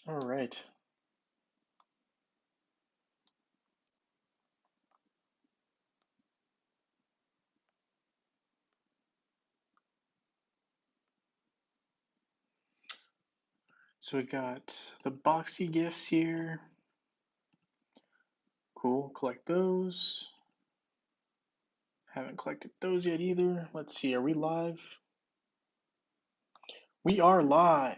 All right. So we got the boxy gifts here. Cool. Collect those. Haven't collected those yet either. Let's see. Are we live? We are live.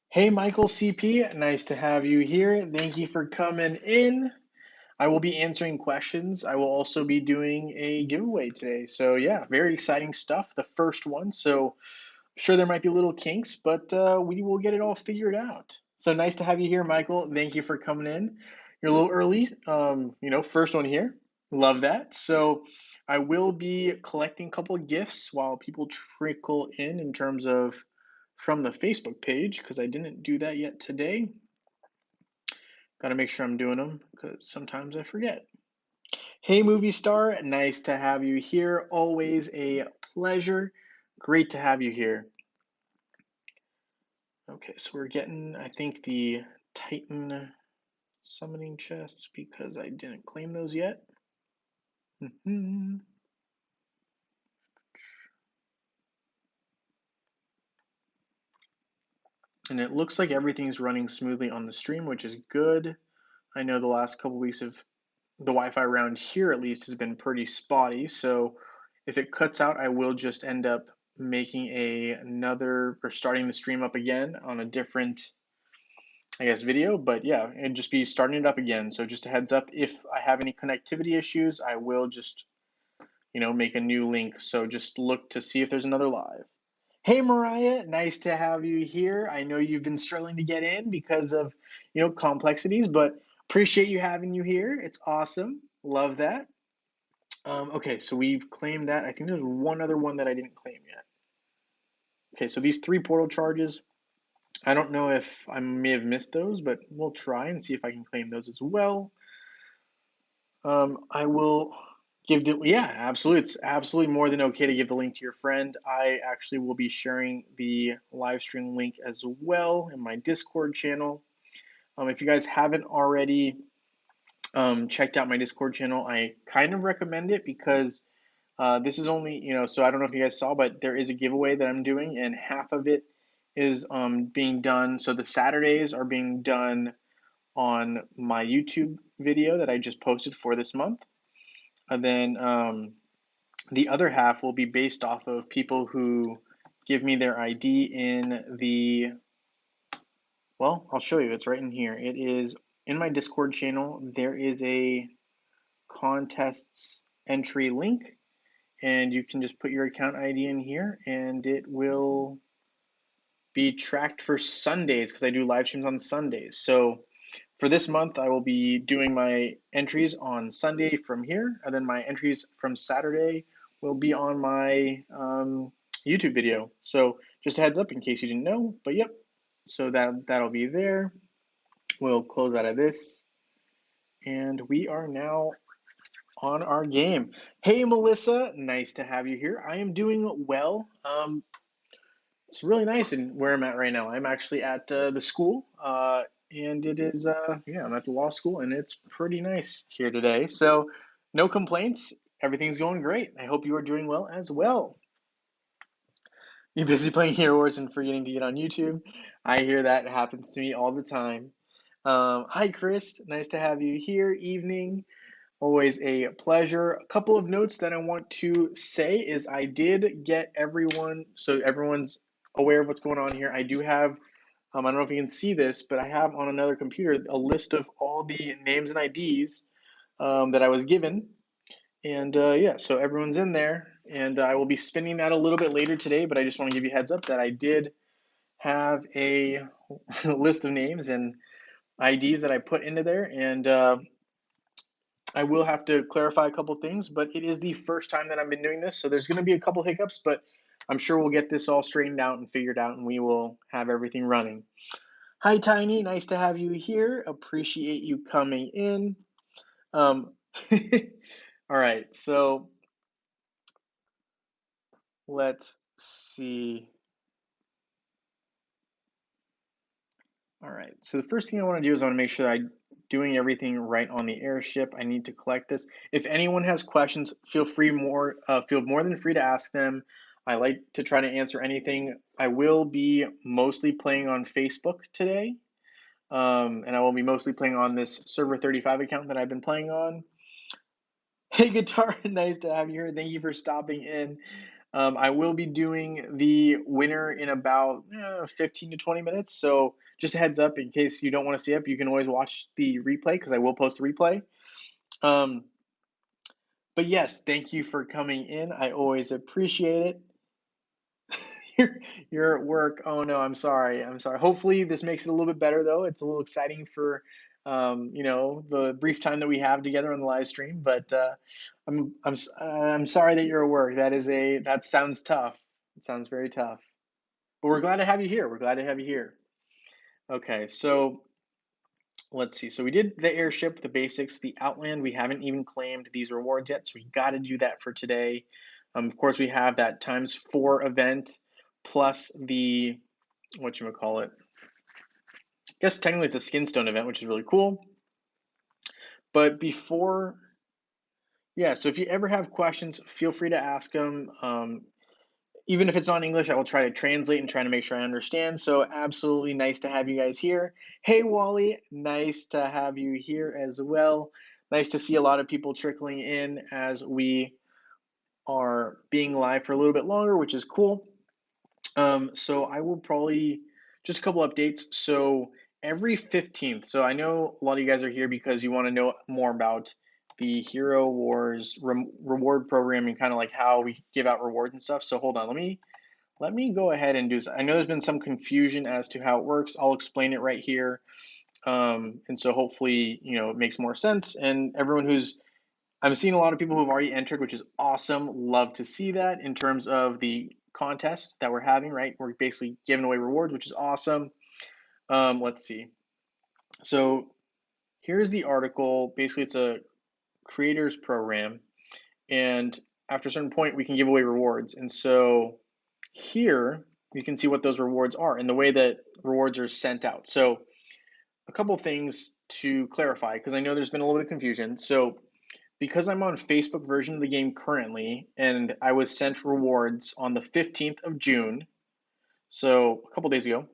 Hey, Michael CP. Nice to have you here. Thank you for coming in. I will be answering questions. I will also be doing a giveaway today. So, yeah, very exciting stuff. The first one. So, sure there might be little kinks, but we will get it all figured out. So nice to have you here, Michael. Thank you for coming in. You're a little early, first one here. Love that. So I will be collecting a couple of gifts while people trickle in terms of from the Facebook page because I didn't do that yet today. Got to make sure I'm doing them because sometimes I forget. Hey, movie star. Nice to have you here. Always a pleasure. Great to have you here. Okay, so we're getting, I think, the Titan summoning chests because I didn't claim those yet. And it looks like everything's running smoothly on the stream, which is good. I know the last couple weeks of the Wi-Fi around here at least has been pretty spotty, so if it cuts out, I will just end up making another or starting the stream up again on a different video, but yeah, it'd just be starting it up again. So just a heads up, if I have any connectivity issues, I will just, make a new link. So just look to see if there's another live. Hey, Mariah, nice to have you here. I know you've been struggling to get in because of, complexities, but appreciate you having you here. It's awesome. Love that. Okay, so we've claimed that. I think there's one other one that I didn't claim yet. Okay, so these 3 portal charges, I don't know if I may have missed those, but we'll try and see if I can claim those as well. I will give yeah, absolutely. It's absolutely more than okay to give the link to your friend. I actually will be sharing the live stream link as well in my Discord channel. If you guys haven't already checked out my Discord channel, I kind of recommend it because this is only, so I don't know if you guys saw, but there is a giveaway that I'm doing, and half of it is being done. So the Saturdays are being done on my YouTube video that I just posted for this month. And then the other half will be based off of people who give me their ID in the, well, I'll show you. It's right in here. It is in my Discord channel. There is a contests entry link, and you can just put your account ID in here, and it will be tracked for Sundays because I do live streams on Sundays. So for this month, I will be doing my entries on Sunday from here, and then my entries from Saturday will be on my YouTube video. So just a heads up in case you didn't know, but yep. So that'll be there. We'll close out of this, and we are now on our game. Hey, Melissa, nice to have you here. I am doing well. It's really nice in where I'm at right now. I'm actually at the school, and it is, yeah, I'm at the law school, and it's pretty nice here today. So, no complaints. Everything's going great. I hope you are doing well as well. You busy playing Hero Wars and forgetting to get on YouTube? I hear that happens to me all the time. Hi, Chris. Nice to have you here. Evening. Always a pleasure. A couple of notes that I want to say is I did get everyone, so everyone's aware of what's going on here. I do have, I don't know if you can see this, but I have on another computer a list of all the names and IDs that I was given. And yeah, so everyone's in there. And I will be spinning that a little bit later today, but I just want to give you a heads up that I did have a list of names and IDs that I put into there. And I will have to clarify a couple things, but it is the first time that I've been doing this, so there's going to be a couple hiccups, but I'm sure we'll get this all straightened out and figured out, and we will have everything running. Hi, Tiny. Nice to have you here. Appreciate you coming in. Um, All right, so let's see. All right, so the first thing I want to do is I want to make sure that I'm doing everything right on the airship. I need to collect this. If anyone has questions, feel more than free to ask them. I like to try to answer anything. I will be mostly playing on Facebook today, and I will be mostly playing on this server 35 account that I've been playing on. Hey, Guitar, nice to have you here. Thank you for stopping in. I will be doing the winner in about 15 to 20 minutes. So just a heads up in case you don't want to see it, you can always watch the replay because I will post a replay. Um, but yes, thank you for coming in. I always appreciate it. you're, you're at work. Oh no, I'm sorry. I'm sorry. Hopefully this makes it a little bit better though. It's a little exciting for the brief time that we have together on the live stream. But I'm sorry that you're at work. That sounds tough. It sounds very tough. But we're glad to have you here. We're glad to have you here. Okay, so let's see. So we did the airship, the basics, the outland. We haven't even claimed these rewards yet, so we got to do that for today. Of course, we have that ×4 event plus the what you call it. I guess technically it's a skinstone event, which is really cool. But before, yeah. So if you ever have questions, feel free to ask them. Even if it's not English, I will try to translate and try to make sure I understand. So absolutely nice to have you guys here. Hey, Wally, nice to have you here as well. Nice to see a lot of people trickling in as we are being live for a little bit longer, which is cool. So I will probably just a couple updates. So every 15th, so I know a lot of you guys are here because you want to know more about the Hero Wars reward program and kind of like how we give out rewards and stuff. So hold on, let me go ahead and do this. I know there's been some confusion as to how it works. I'll explain it right here. And so hopefully, it makes more sense. And I'm seeing a lot of people who have already entered, which is awesome. Love to see that in terms of the contest that we're having, right? We're basically giving away rewards, which is awesome. Let's see. So here's the article. Basically, it's a creators program. And after a certain point, we can give away rewards. And so here you can see what those rewards are and the way that rewards are sent out. So a couple things to clarify, because I know there's been a little bit of confusion. So because I'm on Facebook version of the game currently, and I was sent rewards on the 15th of June, so a couple days ago,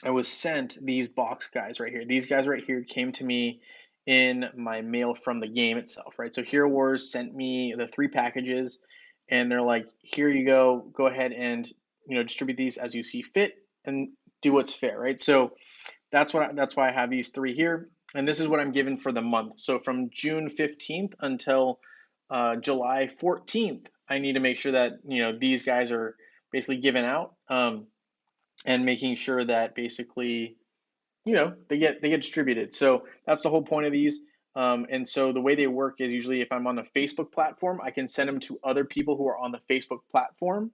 I was sent these box guys right here. These guys right here came to me in my mail from the game itself, right? So Hero Wars sent me the 3 packages, and they're like, "Here you go. Go ahead and distribute these as you see fit, and do what's fair," right? So that's why I have these 3 here, and this is what I'm given for the month. So from June 15th until July 14th, I need to make sure that these guys are basically given out. And making sure that basically they get distributed. So that's the whole point of these. And so the way they work is usually if I'm on the Facebook platform, I can send them to other people who are on the Facebook platform,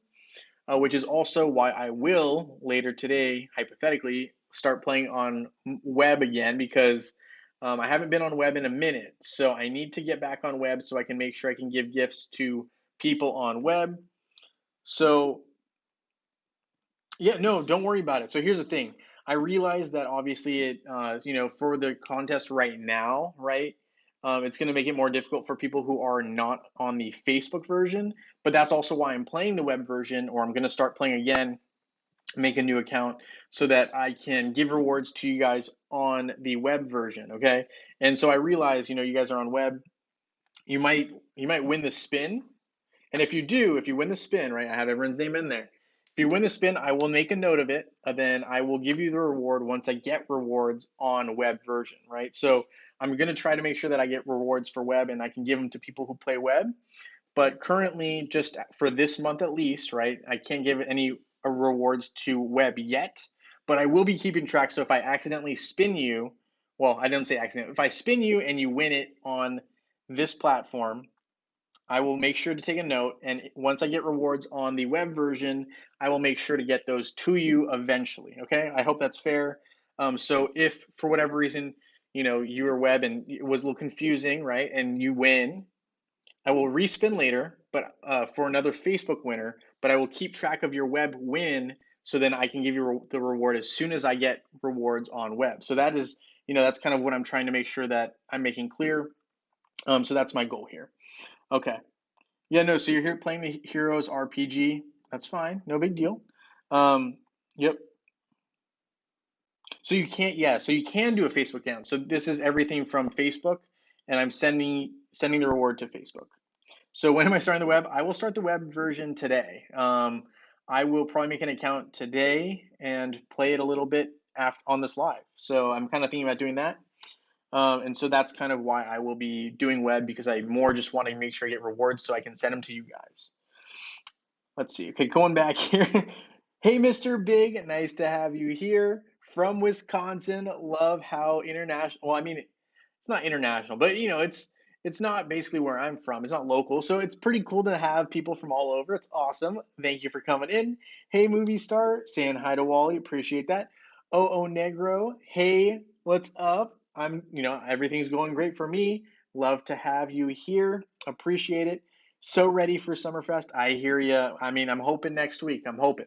which is also why I will later today, hypothetically, start playing on web again because I haven't been on web in a minute. So I need to get back on web so I can make sure I can give gifts to people on web. So yeah, no, don't worry about it. So here's the thing. I realize that obviously for the contest right now, right? It's going to make it more difficult for people who are not on the Facebook version. But that's also why I'm playing the web version, or I'm going to start playing again, make a new account so that I can give rewards to you guys on the web version. Okay. And so I realize, you guys are on web. You might win the spin, and if you win the spin, right, I have everyone's name in there. If you win the spin, I will make a note of it, and then I will give you the reward once I get rewards on web version, right? So I'm going to try to make sure that I get rewards for web and I can give them to people who play web. But currently, just for this month at least, right, I can't give any rewards to web yet, but I will be keeping track. So if I accidentally spin you, well, I didn't say accident. If I spin you and you win it on this platform, I will make sure to take a note, and once I get rewards on the web version, I will make sure to get those to you eventually. Okay, I hope that's fair. So if for whatever reason, you were web and it was a little confusing, right, and you win, I will respin later, but for another Facebook winner. But I will keep track of your web win, so then I can give you the reward as soon as I get rewards on web. So that is, that's kind of what I'm trying to make sure that I'm making clear. So that's my goal here. Okay. Yeah, no. So you're here playing the Heroes RPG. That's fine. No big deal. Yep. So you can't. Yeah. So you can do a Facebook account. So this is everything from Facebook, and I'm sending the reward to Facebook. So when am I starting the web? I will start the web version today. I will probably make an account today and play it a little bit after on this live. So I'm kind of thinking about doing that. And so that's kind of why I will be doing web, because I more just want to make sure I get rewards so I can send them to you guys. Let's see. Okay, going back here. Hey, Mr. Big, nice to have you here from Wisconsin. Love how international. Well, I mean, it's not international, but it's not basically where I'm from. It's not local, so it's pretty cool to have people from all over. It's awesome. Thank you for coming in. Hey, movie star, saying hi to Wally. Appreciate that. Oh, Negro. Hey, what's up? Everything's going great for me. Love to have you here. Appreciate it. So ready for Summerfest. I hear you. I mean, I'm hoping next week. I'm hoping.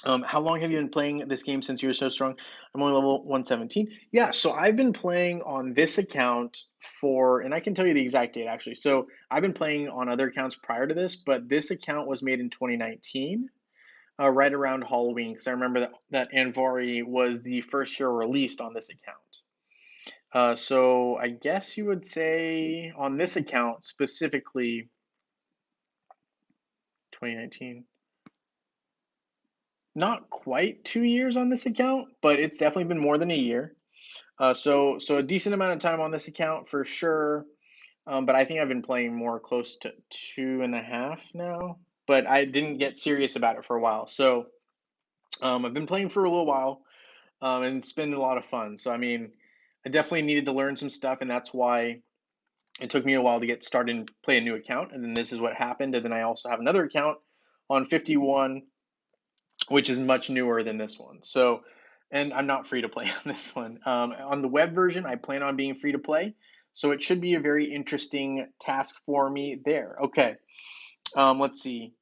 How long have you been playing this game since you were so strong? I'm only level 117. Yeah, so I've been playing on this account and I can tell you the exact date actually. So I've been playing on other accounts prior to this, but this account was made in 2019, right around Halloween, because I remember that Anvari was the first hero released on this account. So I guess you would say on this account specifically, 2019. Not quite 2 years on this account, but it's definitely been more than a year. So a decent amount of time on this account for sure. But I think I've been playing more close to 2.5 now. But I didn't get serious about it for a while. So I've been playing for a little while, and it's been a lot of fun. So I mean, I definitely needed to learn some stuff, and that's why it took me a while to get started and play a new account. And then this is what happened. And then I also have another account on 51, which is much newer than this one. So, and I'm not free to play on this one. On the web version, I plan on being free to play. So it should be a very interesting task for me there. Okay. Let's see.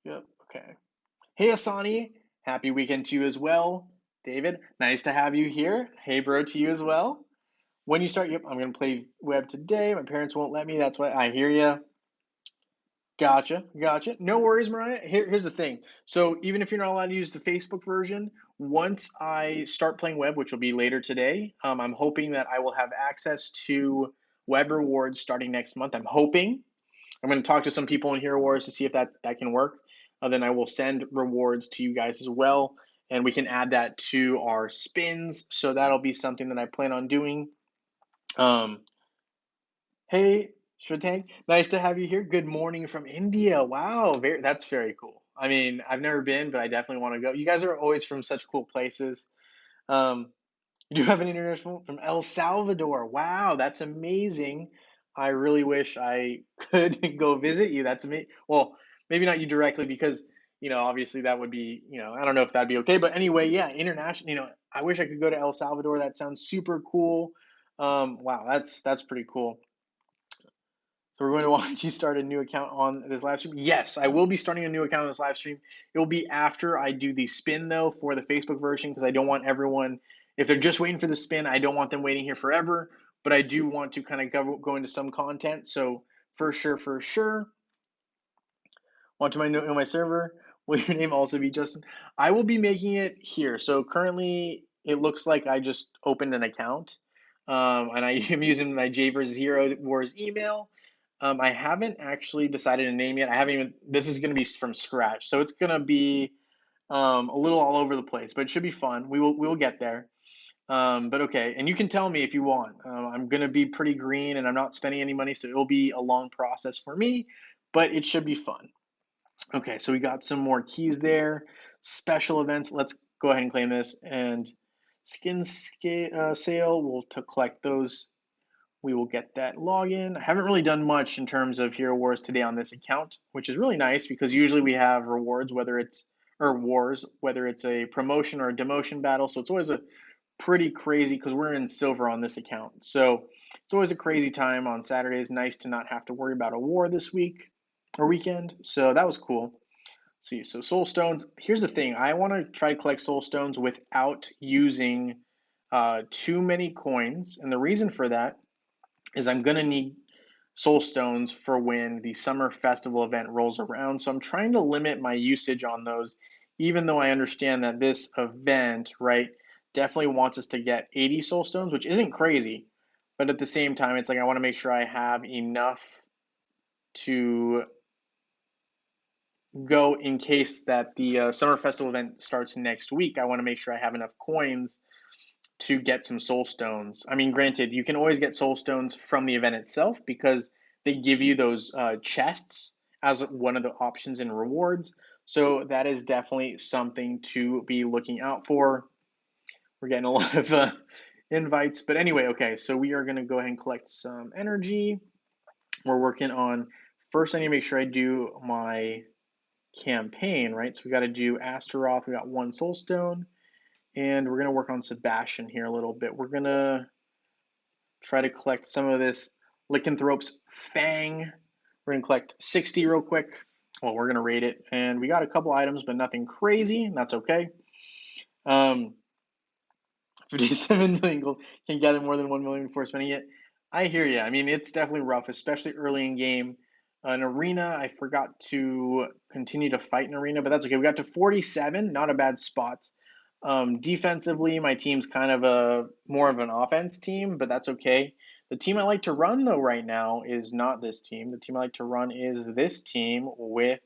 Yep. Okay. Hey, Asani. Happy weekend to you as well. David, nice to have you here. Hey, bro, to you as well. When you start, yep, I'm going to play web today. My parents won't let me. That's why I hear you. Gotcha. No worries, Mariah. Here's the thing. So even if you're not allowed to use the Facebook version, once I start playing web, which will be later today, I'm hoping that I will have access to web rewards starting next month. I'm hoping. I'm going to talk to some people in Hero Wars to see if that can work. Then I will send rewards to you guys as well, and we can add that to our spins. So that'll be something that I plan on doing. Um, Hey, Shwetang, nice to have you here. Good morning from India. Wow, that's very cool. I mean, I've never been, but I definitely want to go. You guys are always from such cool places. Um, you do have an international from El Salvador. Wow, that's amazing. I really wish I could go visit you. That's amazing. Well, maybe not you directly because, obviously that would be, I don't know if that'd be okay. But anyway, yeah, international, I wish I could go to El Salvador. That sounds super cool. Wow, that's pretty cool. So we're going to watch you start a new account on this live stream. Yes, I will be starting a new account on this live stream. It will be after I do the spin though for the Facebook version, because I don't want everyone, if they're just waiting for the spin, I don't want them waiting here forever. But I do want to kind of go into some content. So for sure, want to know my server. Will your name also be Justin? I will be making it here. So currently, it looks like I just opened an account, and I am using my J versus Hero Wars email. I haven't actually decided a name yet. I haven't even. This is going to be from scratch, so it's going to be a little all over the place, but it should be fun. We will get there. But okay, and you can tell me if you want. I'm going to be pretty green, and I'm not spending any money, so it will be a long process for me, but it should be fun. Okay, so we got some more keys there. Special events. Let's go ahead and claim this. And sale. We'll to collect those. We will get that login. I haven't really done much in terms of Hero Wars today on this account, which is really nice because usually we have rewards, whether it's or wars, whether it's a promotion or a demotion battle. So it's always a pretty crazy because we're in silver on this account. So it's always a crazy time on Saturdays. Nice to not have to worry about a war this week or weekend. So that was cool. See, so soul stones. Here's the thing. I want to try to collect soul stones without using too many coins, and the reason for that is I'm gonna need soul stones for when the summer festival event rolls around. So I'm trying to limit my usage on those, even though I understand that this event, right, definitely wants us to get 80 soul stones, which isn't crazy. But at the same time, it's like I want to make sure I have enough to go in case that the summer festival event starts next week. I want to make sure I have enough coins to get some soul stones. I mean, granted, you can always get soul stones from the event itself because they give you those chests as one of the options in rewards. So that is definitely something to be looking out for. We're getting a lot of invites, but anyway, okay. So we are going to go ahead and collect some energy. We're working on first. I need to make sure I do my campaign, right? So we got to do Astaroth. We got one soul stone. And we're going to work on Sebastian here a little bit. We're going to try to collect some of this Lycanthrope's Fang. We're going to collect 60 real quick. Well, we're going to rate it. And we got a couple items, but nothing crazy. And that's okay. 57 million gold. Can gather more than 1 million before spending it. I hear you. I mean, it's definitely rough, especially early in game. An arena, I forgot to continue to fight an arena, but that's okay. We got to 47, not a bad spot. Defensively, my team's kind of a more of an offense team, but that's okay. The team I like to run though right now is not this team. The team I like to run is this team with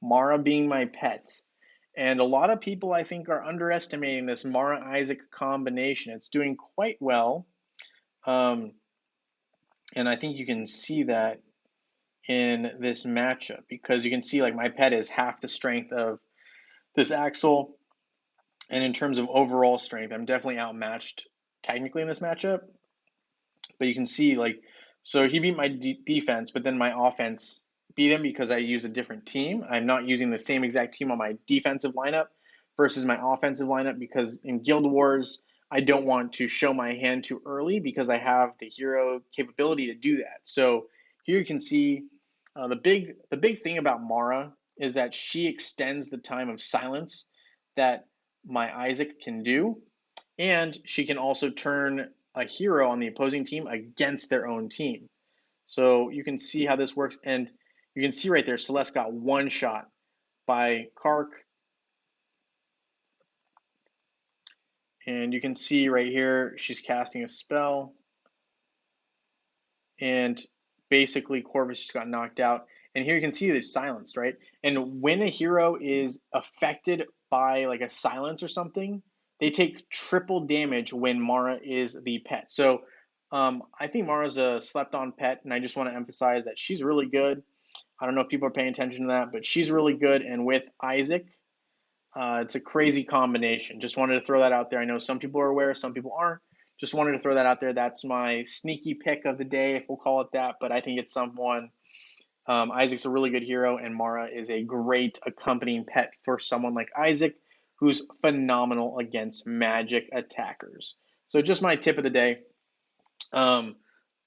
Mara being my pet. And a lot of people I think are underestimating this Mara Isaac combination. It's doing quite well. Um, and I think you can see that in this matchup because you can see like my pet is half the strength of this Axel. And in terms of overall strength, I'm definitely outmatched technically in this matchup. But you can see, like, so he beat my defense, but then my offense beat him because I use a different team. I'm not using the same exact team on my defensive lineup versus my offensive lineup because in Guild Wars, I don't want to show my hand too early because I have the hero capability to do that. So here you can see the big thing about Mara is that she extends the time of silence that my Isaac can do, and she can also turn a hero on the opposing team against their own team. So you can see how this works, and you can see right there, Celeste got one shot by Kark, and you can see right here she's casting a spell, and basically Corvus just got knocked out. And here you can see it's silenced, right? And when a hero is affected by like a silence or something, they take triple damage when Mara is the pet. So I think Mara's a slept-on pet, and I just want to emphasize that she's really good. I don't know if people are paying attention to that, but she's really good. And with Isaac, it's a crazy combination. Just wanted to throw that out there. I know some people are aware, some people aren't. Just wanted to throw that out there. That's my sneaky pick of the day, if we'll call it that. But I think it's someone. Isaac's a really good hero, and Mara is a great accompanying pet for someone like Isaac, who's phenomenal against magic attackers. So just my tip of the day. Um,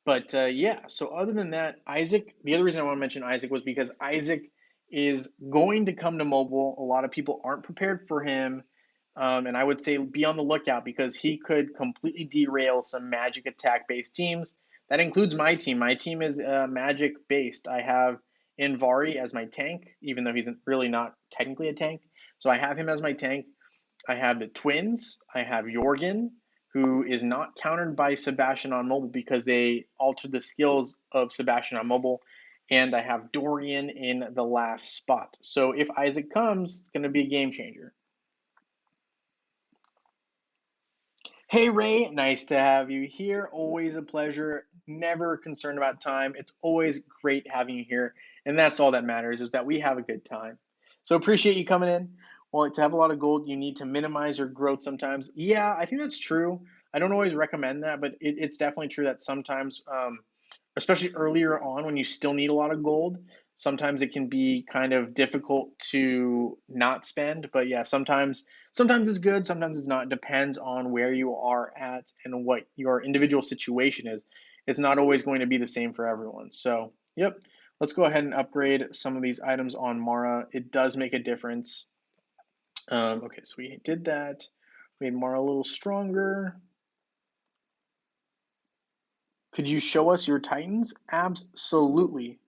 but yeah, so other than that, Isaac, the other reason I want to mention Isaac was because Isaac is going to come to mobile. A lot of people aren't prepared for him. And I would say be on the lookout because he could completely derail some magic attack based teams. That includes my team. My team is magic based. I have Invari as my tank, even though he's really not technically a tank. So I have him as my tank. I have the twins. I have Jorgen, who is not countered by Sebastian on mobile because they altered the skills of Sebastian on mobile. And I have Dorian in the last spot. So if Isaac comes, it's going to be a game changer. Hey Ray, nice to have you here. Always a pleasure. Never concerned about time. It's always great having you here. And that's all that matters is that we have a good time. So appreciate you coming in. Well, to have a lot of gold, you need to minimize your growth sometimes. Yeah, I think that's true. I don't always recommend that, but it's definitely true that sometimes, especially earlier on when you still need a lot of gold, Sometimes it can be kind of difficult to not spend, but yeah, sometimes it's good, sometimes it's not. It depends on where you are at and what your individual situation is. It's not always going to be the same for everyone. So, yep. Let's go ahead and upgrade some of these items on Mara. It does make a difference. Okay, so we did that. We made Mara a little stronger. Could you show us your Titans? Absolutely.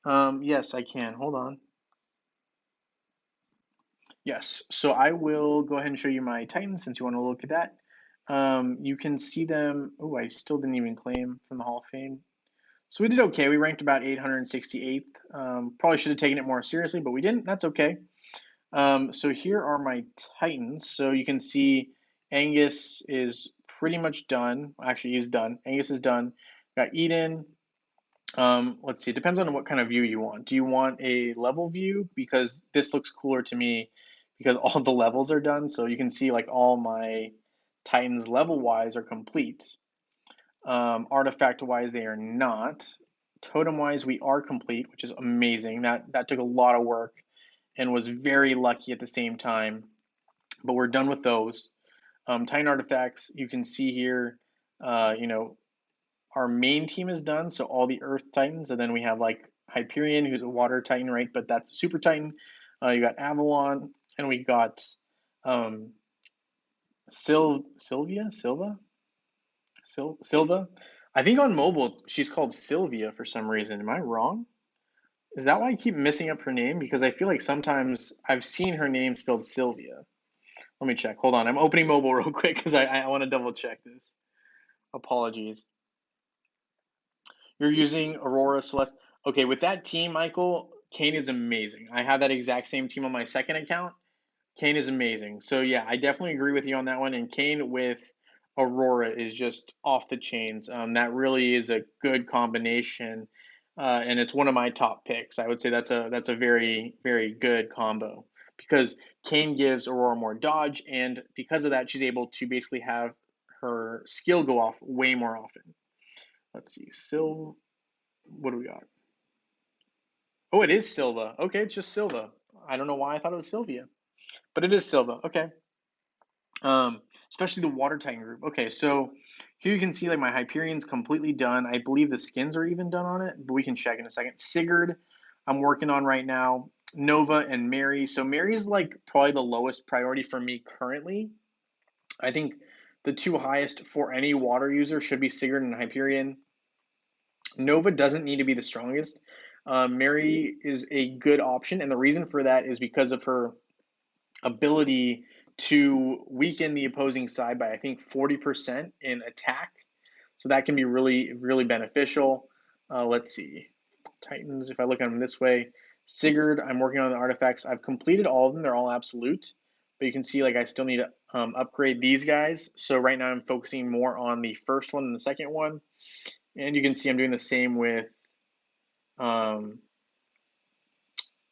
Yes, I can. Hold on. Yes, so I will go ahead and show you my Titans since you want to look at that. You can see them. Oh, I still didn't even claim from the Hall of Fame. So we did okay. We ranked about 868th. Probably should have taken it more seriously, but we didn't. That's okay. So here are my Titans. So you can see Angus is pretty much done. Actually, he's done. Angus is done. Got Eden. Let's see. It depends on what kind of view you want. Do you want a level view? Because this looks cooler to me because all the levels are done. So you can see like all my Titans level wise are complete. Artifact wise, they are not. Totem wise, we are complete, which is amazing. That took a lot of work and was very lucky at the same time. But we're done with those. Titan artifacts, you can see here, you know, our main team is done, so all the Earth Titans, and then we have like Hyperion, who's a Water Titan, right? But that's a Super Titan. You got Avalon, and we got um, Silva. I think on mobile she's called Sylvia for some reason. Am I wrong? Is that why I keep messing up her name? Because I feel like sometimes I've seen her name spelled Sylvia. Let me check. Hold on. I'm opening mobile real quick because I want to double check this. Apologies. You're using Aurora Celeste. Okay, with that team, Michael, Kane is amazing. I have that exact same team on my second account. Kane is amazing. So yeah, I definitely agree with you on that one. And Kane with Aurora is just off the chains. That really is a good combination, and it's one of my top picks. I would say that's a very good combo because Kane gives Aurora more dodge, and because of that, she's able to basically have her skill go off way more often. Let's see, what do we got? Oh, it is Silva. Okay, it's just Silva. I don't know why I thought it was Sylvia, but it is Silva. Okay. Especially the Water Titan group. Okay, so here you can see like my Hyperion's completely done. I believe the skins are even done on it, but we can check in a second. Sigurd, I'm working on right now. Nova and Mary. So Mary is like probably the lowest priority for me currently. I think the two highest for any water user should be Sigurd and Hyperion. Nova doesn't need to be the strongest. Mary is a good option, and the reason for that is because of her ability to weaken the opposing side by I think 40% in attack. So that can be really beneficial. Let's see, Titans. If I look at them this way, Sigurd. I'm working on the artifacts. I've completed all of them. They're all absolute, but you can see like I still need to upgrade these guys. So right now I'm focusing more on the first one than the second one, and you can see I'm doing the same with um,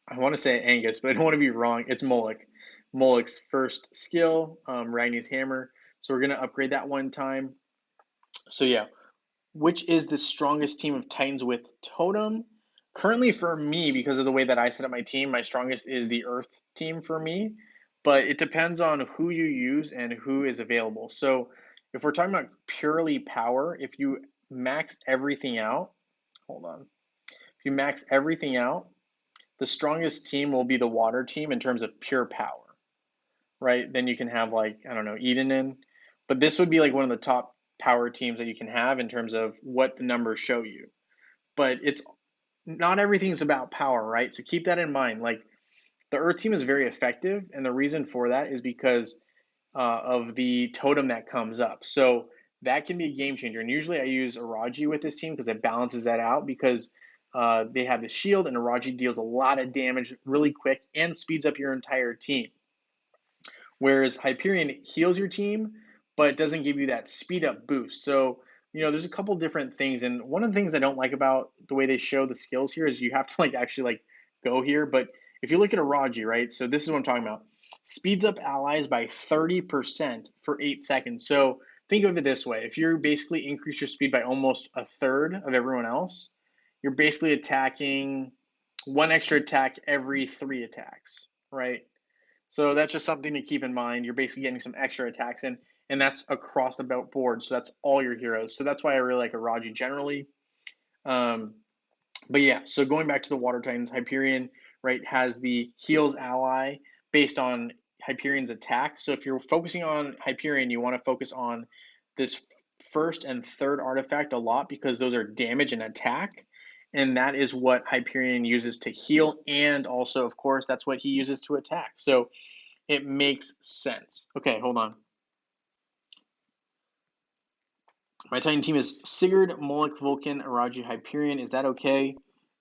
I want to say Angus, but I don't want to be wrong. It's Moloch. Moloch's first skill, Ragni's hammer. So we're gonna upgrade that one time. So yeah, which is the strongest team of Titans with Totem? Currently for me, because of the way that I set up my team, my strongest is the Earth team for me. But it depends on who you use and who is available. So if we're talking about purely power, if you max everything out, hold on. If you max everything out, the strongest team will be the water team in terms of pure power, right? Then you can have like, I don't know, Eden in. But this would be like one of the top power teams that you can have in terms of what the numbers show you. But it's not everything's about power, right? So keep that in mind. Like the Earth team is very effective, and the reason for that is because of the totem that comes up. So that can be a game changer. And usually I use Araji with this team because it balances that out because they have the shield, and Araji deals a lot of damage really quick and speeds up your entire team. Whereas Hyperion heals your team, but doesn't give you that speed up boost. So, there's a couple different things. And one of the things I don't like about the way they show the skills here is you have to like actually like go here. But if you look at Araji, right? So this is what I'm talking about. Speeds up allies by 30% for 8 seconds. So think of it this way. If you basically increase your speed by almost a third of everyone else, you're basically attacking one extra attack every 3 attacks, right? So that's just something to keep in mind. You're basically getting some extra attacks in, and that's across the board. So that's all your heroes. So that's why I really like Araji generally. Um, but yeah, so going back to the Water Titans, Hyperion, right, has the heals ally based on Hyperion's attack. So if you're focusing on Hyperion, you want to focus on this first and third artifact a lot because those are damage and attack. And that is what Hyperion uses to heal. And also, of course, that's what he uses to attack. So it makes sense. Okay, hold on. My Titan team is Sigurd, Moloch, Vulcan, Araji, Hyperion. Is that okay?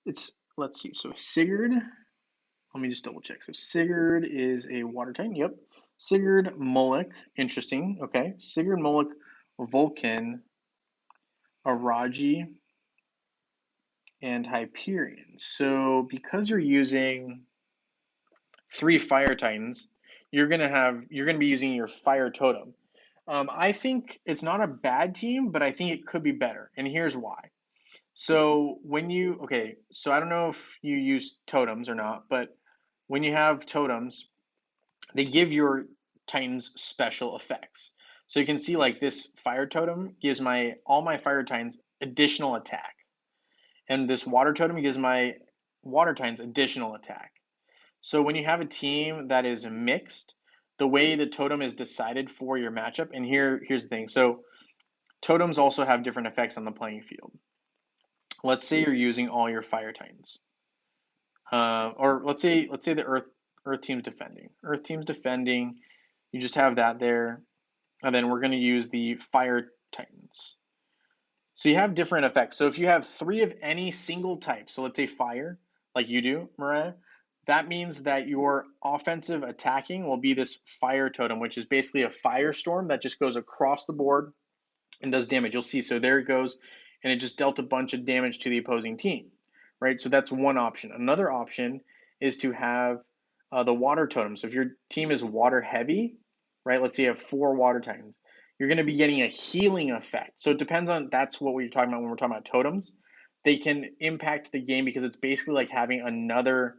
Let's see. So Sigurd, let me just double check. So Sigurd is a water titan. Yep. Sigurd, Moloch. Interesting. Okay. Sigurd, Moloch, Vulcan, Araji, and Hyperion. So because you're using 3 fire titans, you're gonna be using your fire totem. I think it's not a bad team, but I think it could be better, and here's why. So so I don't know if you use totems or not, but when you have totems, they give your titans special effects. So you can see like this fire totem gives my all my fire titans additional attack, and this water totem gives my water titans additional attack. So when you have a team that is mixed, the way the totem is decided for your matchup, and here's the thing. So totems also have different effects on the playing field. Let's say you're using all your fire titans, or let's say the earth team's defending. Earth team's defending. You just have that there, and then we're going to use the fire titans. So you have different effects. So if you have 3 of any single type, so let's say fire, like you do, Mariah, that means that your offensive attacking will be this fire totem, which is basically a firestorm that just goes across the board and does damage. You'll see. So there it goes, and it just dealt a bunch of damage to the opposing team, right? So that's one option. Another option is to have the water totem. So if your team is water heavy, right? Let's say you have 4 water titans, you're going to be getting a healing effect. So it depends on that's what we're talking about when we're talking about totems. They can impact the game because it's basically like having another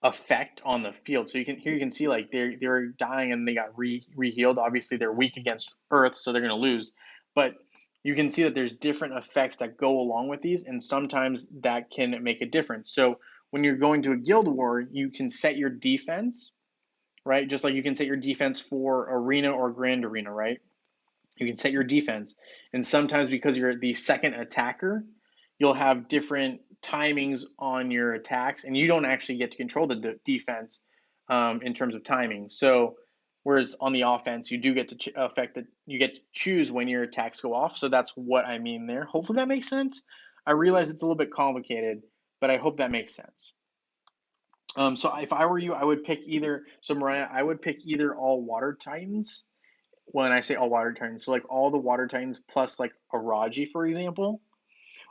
effect on the field. So you can see like they're dying and they got re-healed. Obviously they're weak against Earth, so they're going to lose. But you can see that there's different effects that go along with these, and sometimes that can make a difference. So when you're going to a guild war, you can set your defense, right? Just like you can set your defense for arena or grand arena, right? You can set your defense, and sometimes because you're the second attacker, you'll have different timings on your attacks, and you don't actually get to control the defense in terms of timing. So whereas on the offense, you do get to affect that, you get to choose when your attacks go off. So that's what I mean there. Hopefully that makes sense. I realize it's a little bit complicated, but I hope that makes sense. So if I were you, I would pick either. So Mariah, I would pick either all water titans when I say all water titans, so like all the water titans plus like a Raji, for example,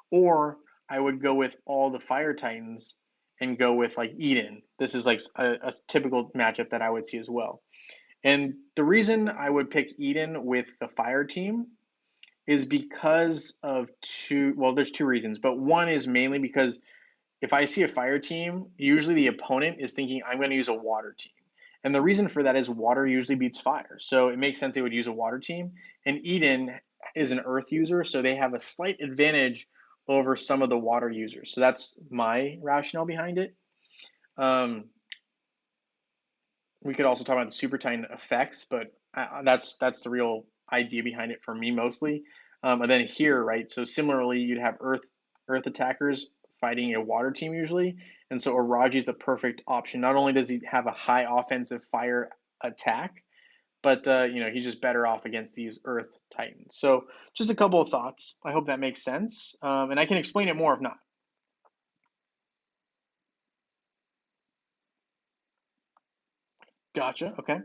or I would go with all the fire titans and go with like Eden. This is like a typical matchup that I would see as well. And the reason I would pick Eden with the fire team is because of there's 2 reasons, but one is mainly because if I see a fire team, usually the opponent is thinking I'm going to use a water team. And the reason for that is water usually beats fire. So it makes sense they would use a water team. And Eden is an earth user, so they have a slight advantage over some of the water users. So that's my rationale behind it. We could also talk about the super titan effects, but that's the real idea behind it for me mostly. And then here, right? So similarly, you'd have earth attackers fighting a water team usually, and so Araji is the perfect option. Not only does he have a high offensive fire attack, but he's just better off against these earth titans. So just a couple of thoughts. I hope that makes sense, and I can explain it more if not. Gotcha. Okay.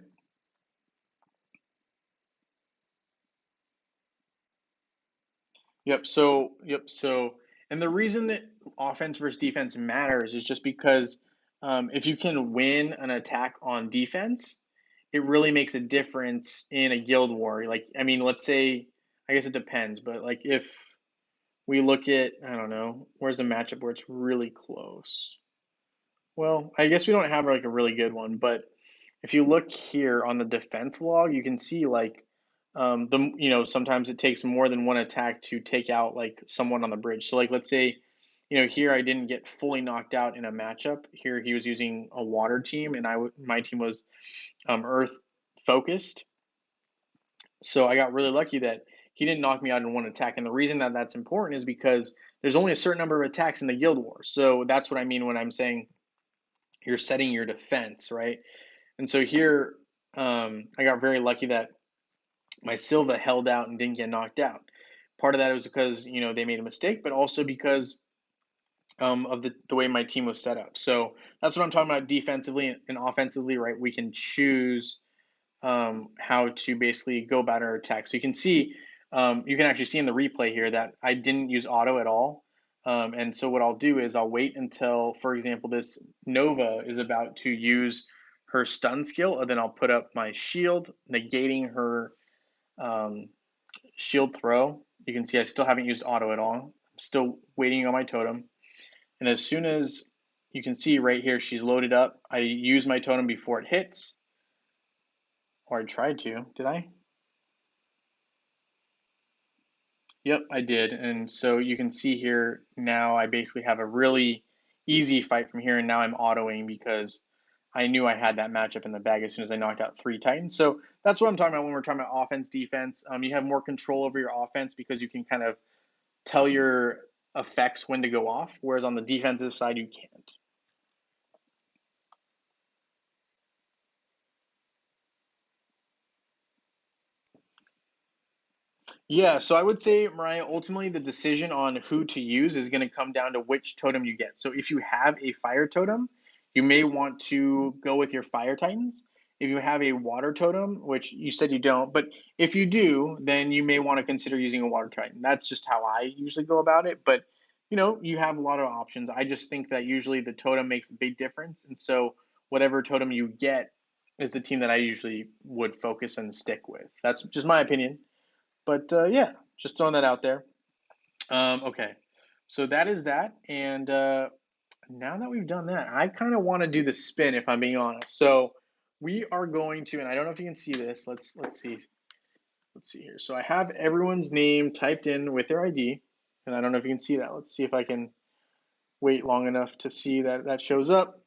And the reason that offense versus defense matters is just because if you can win an attack on defense, it really makes a difference in a guild war. Like, I mean, let's say, I guess it depends, but like if we look at, I don't know, where's a matchup where it's really close? Well, I guess we don't have like a really good one, but if you look here on the defense log, you can see like sometimes it takes more than one attack to take out like someone on the bridge. So like let's say, here I didn't get fully knocked out in a matchup. Here he was using a water team, and my team was earth focused. So I got really lucky that he didn't knock me out in one attack. And the reason that that's important is because there's only a certain number of attacks in the Guild War. So that's what I mean when I'm saying you're setting your defense, right? And so here, I got very lucky that my Silva held out and didn't get knocked out. Part of that was because they made a mistake, but also because of the way my team was set up. So that's what I'm talking about defensively and offensively, right? We can choose how to basically go about our attack. So you can actually see in the replay here that I didn't use auto at all. And so what I'll do is I'll wait until, for example, this Nova is about to use her stun skill, and then I'll put up my shield, negating her um, shield throw. You can see I still haven't used auto at all. I'm still waiting on my totem. And as soon as you can see right here, she's loaded up, I use my totem before it hits, or I tried to. Did I? Yep, I did. And so you can see here now I basically have a really easy fight from here, and now I'm autoing because I knew I had that matchup in the bag as soon as I knocked out 3 Titans. So that's what I'm talking about when we're talking about offense, defense. You have more control over your offense because you can kind of tell your effects when to go off, whereas on the defensive side, you can't. Yeah, so I would say, Mariah, ultimately the decision on who to use is going to come down to which totem you get. So if you have a fire totem, you may want to go with your fire titans. If you have a water totem, which you said you don't, but if you do, then you may want to consider using a water titan. That's just how I usually go about it. But you have a lot of options. I just think that usually the totem makes a big difference. And so whatever totem you get is the team that I usually would focus and stick with. That's just my opinion. But yeah, just throwing that out there. Okay, so that is that. And now that we've done that, I kind of want to do the spin, if I'm being honest. So we are going to, and I don't know if you can see this. Let's see. Let's see here. So I have everyone's name typed in with their ID, and I don't know if you can see that. Let's see if I can wait long enough to see that that shows up.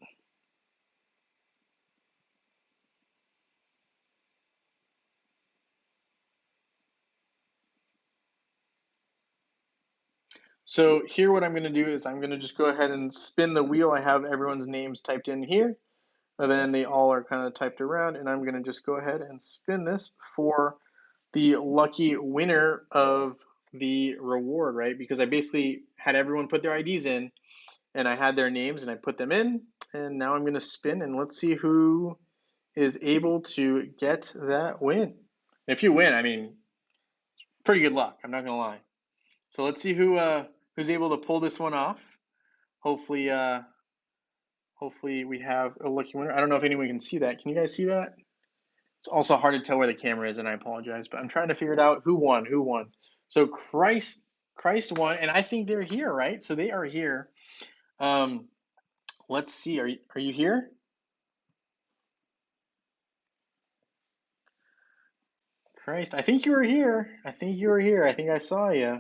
So here, what I'm going to do is I'm going to just go ahead and spin the wheel. I have everyone's names typed in here. And then they all are kind of typed around, and I'm going to just go ahead and spin this for the lucky winner of the reward, right? Because I basically had everyone put their IDs in, and I had their names, and I put them in, and now I'm going to spin, and let's see who is able to get that win. And if you win, I mean, pretty good luck. I'm not going to lie. So let's see who's able to pull this one off. Hopefully, hopefully we have a lucky winner. I don't know if anyone can see that. Can you guys see that? It's also hard to tell where the camera is, and I apologize, but I'm trying to figure it out. Who won? Who won? So Christ won, and I think they're here, right? So they are here. Um, let's see. Are you here? Christ, I think you were here. I think you were here. I think I saw you.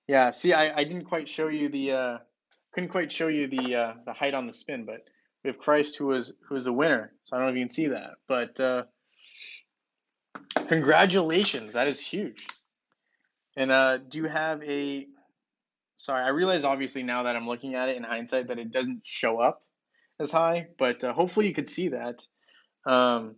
Yeah. See, I didn't quite show you the couldn't quite show you the height on the spin, but we have Christ who was a winner. So I don't know if you can see that, but congratulations. That is huge. And do you have a Sorry, I realize obviously now that I'm looking at it in hindsight that it doesn't show up as high, but hopefully you could see that. Um,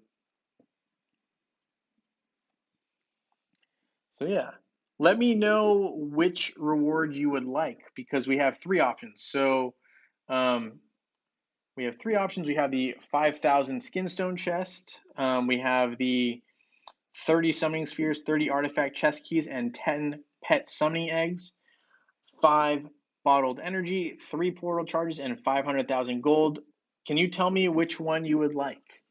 so yeah, let me know which reward you would like because we have 3 options. So um, we have 3 options. We have the 5,000 skinstone chest. We have the 30 summoning spheres, 30 artifact chest keys, and 10 pet summoning eggs. 5 bottled energy, 3 portal charges, and 500,000 gold. Can you tell me which one you would like?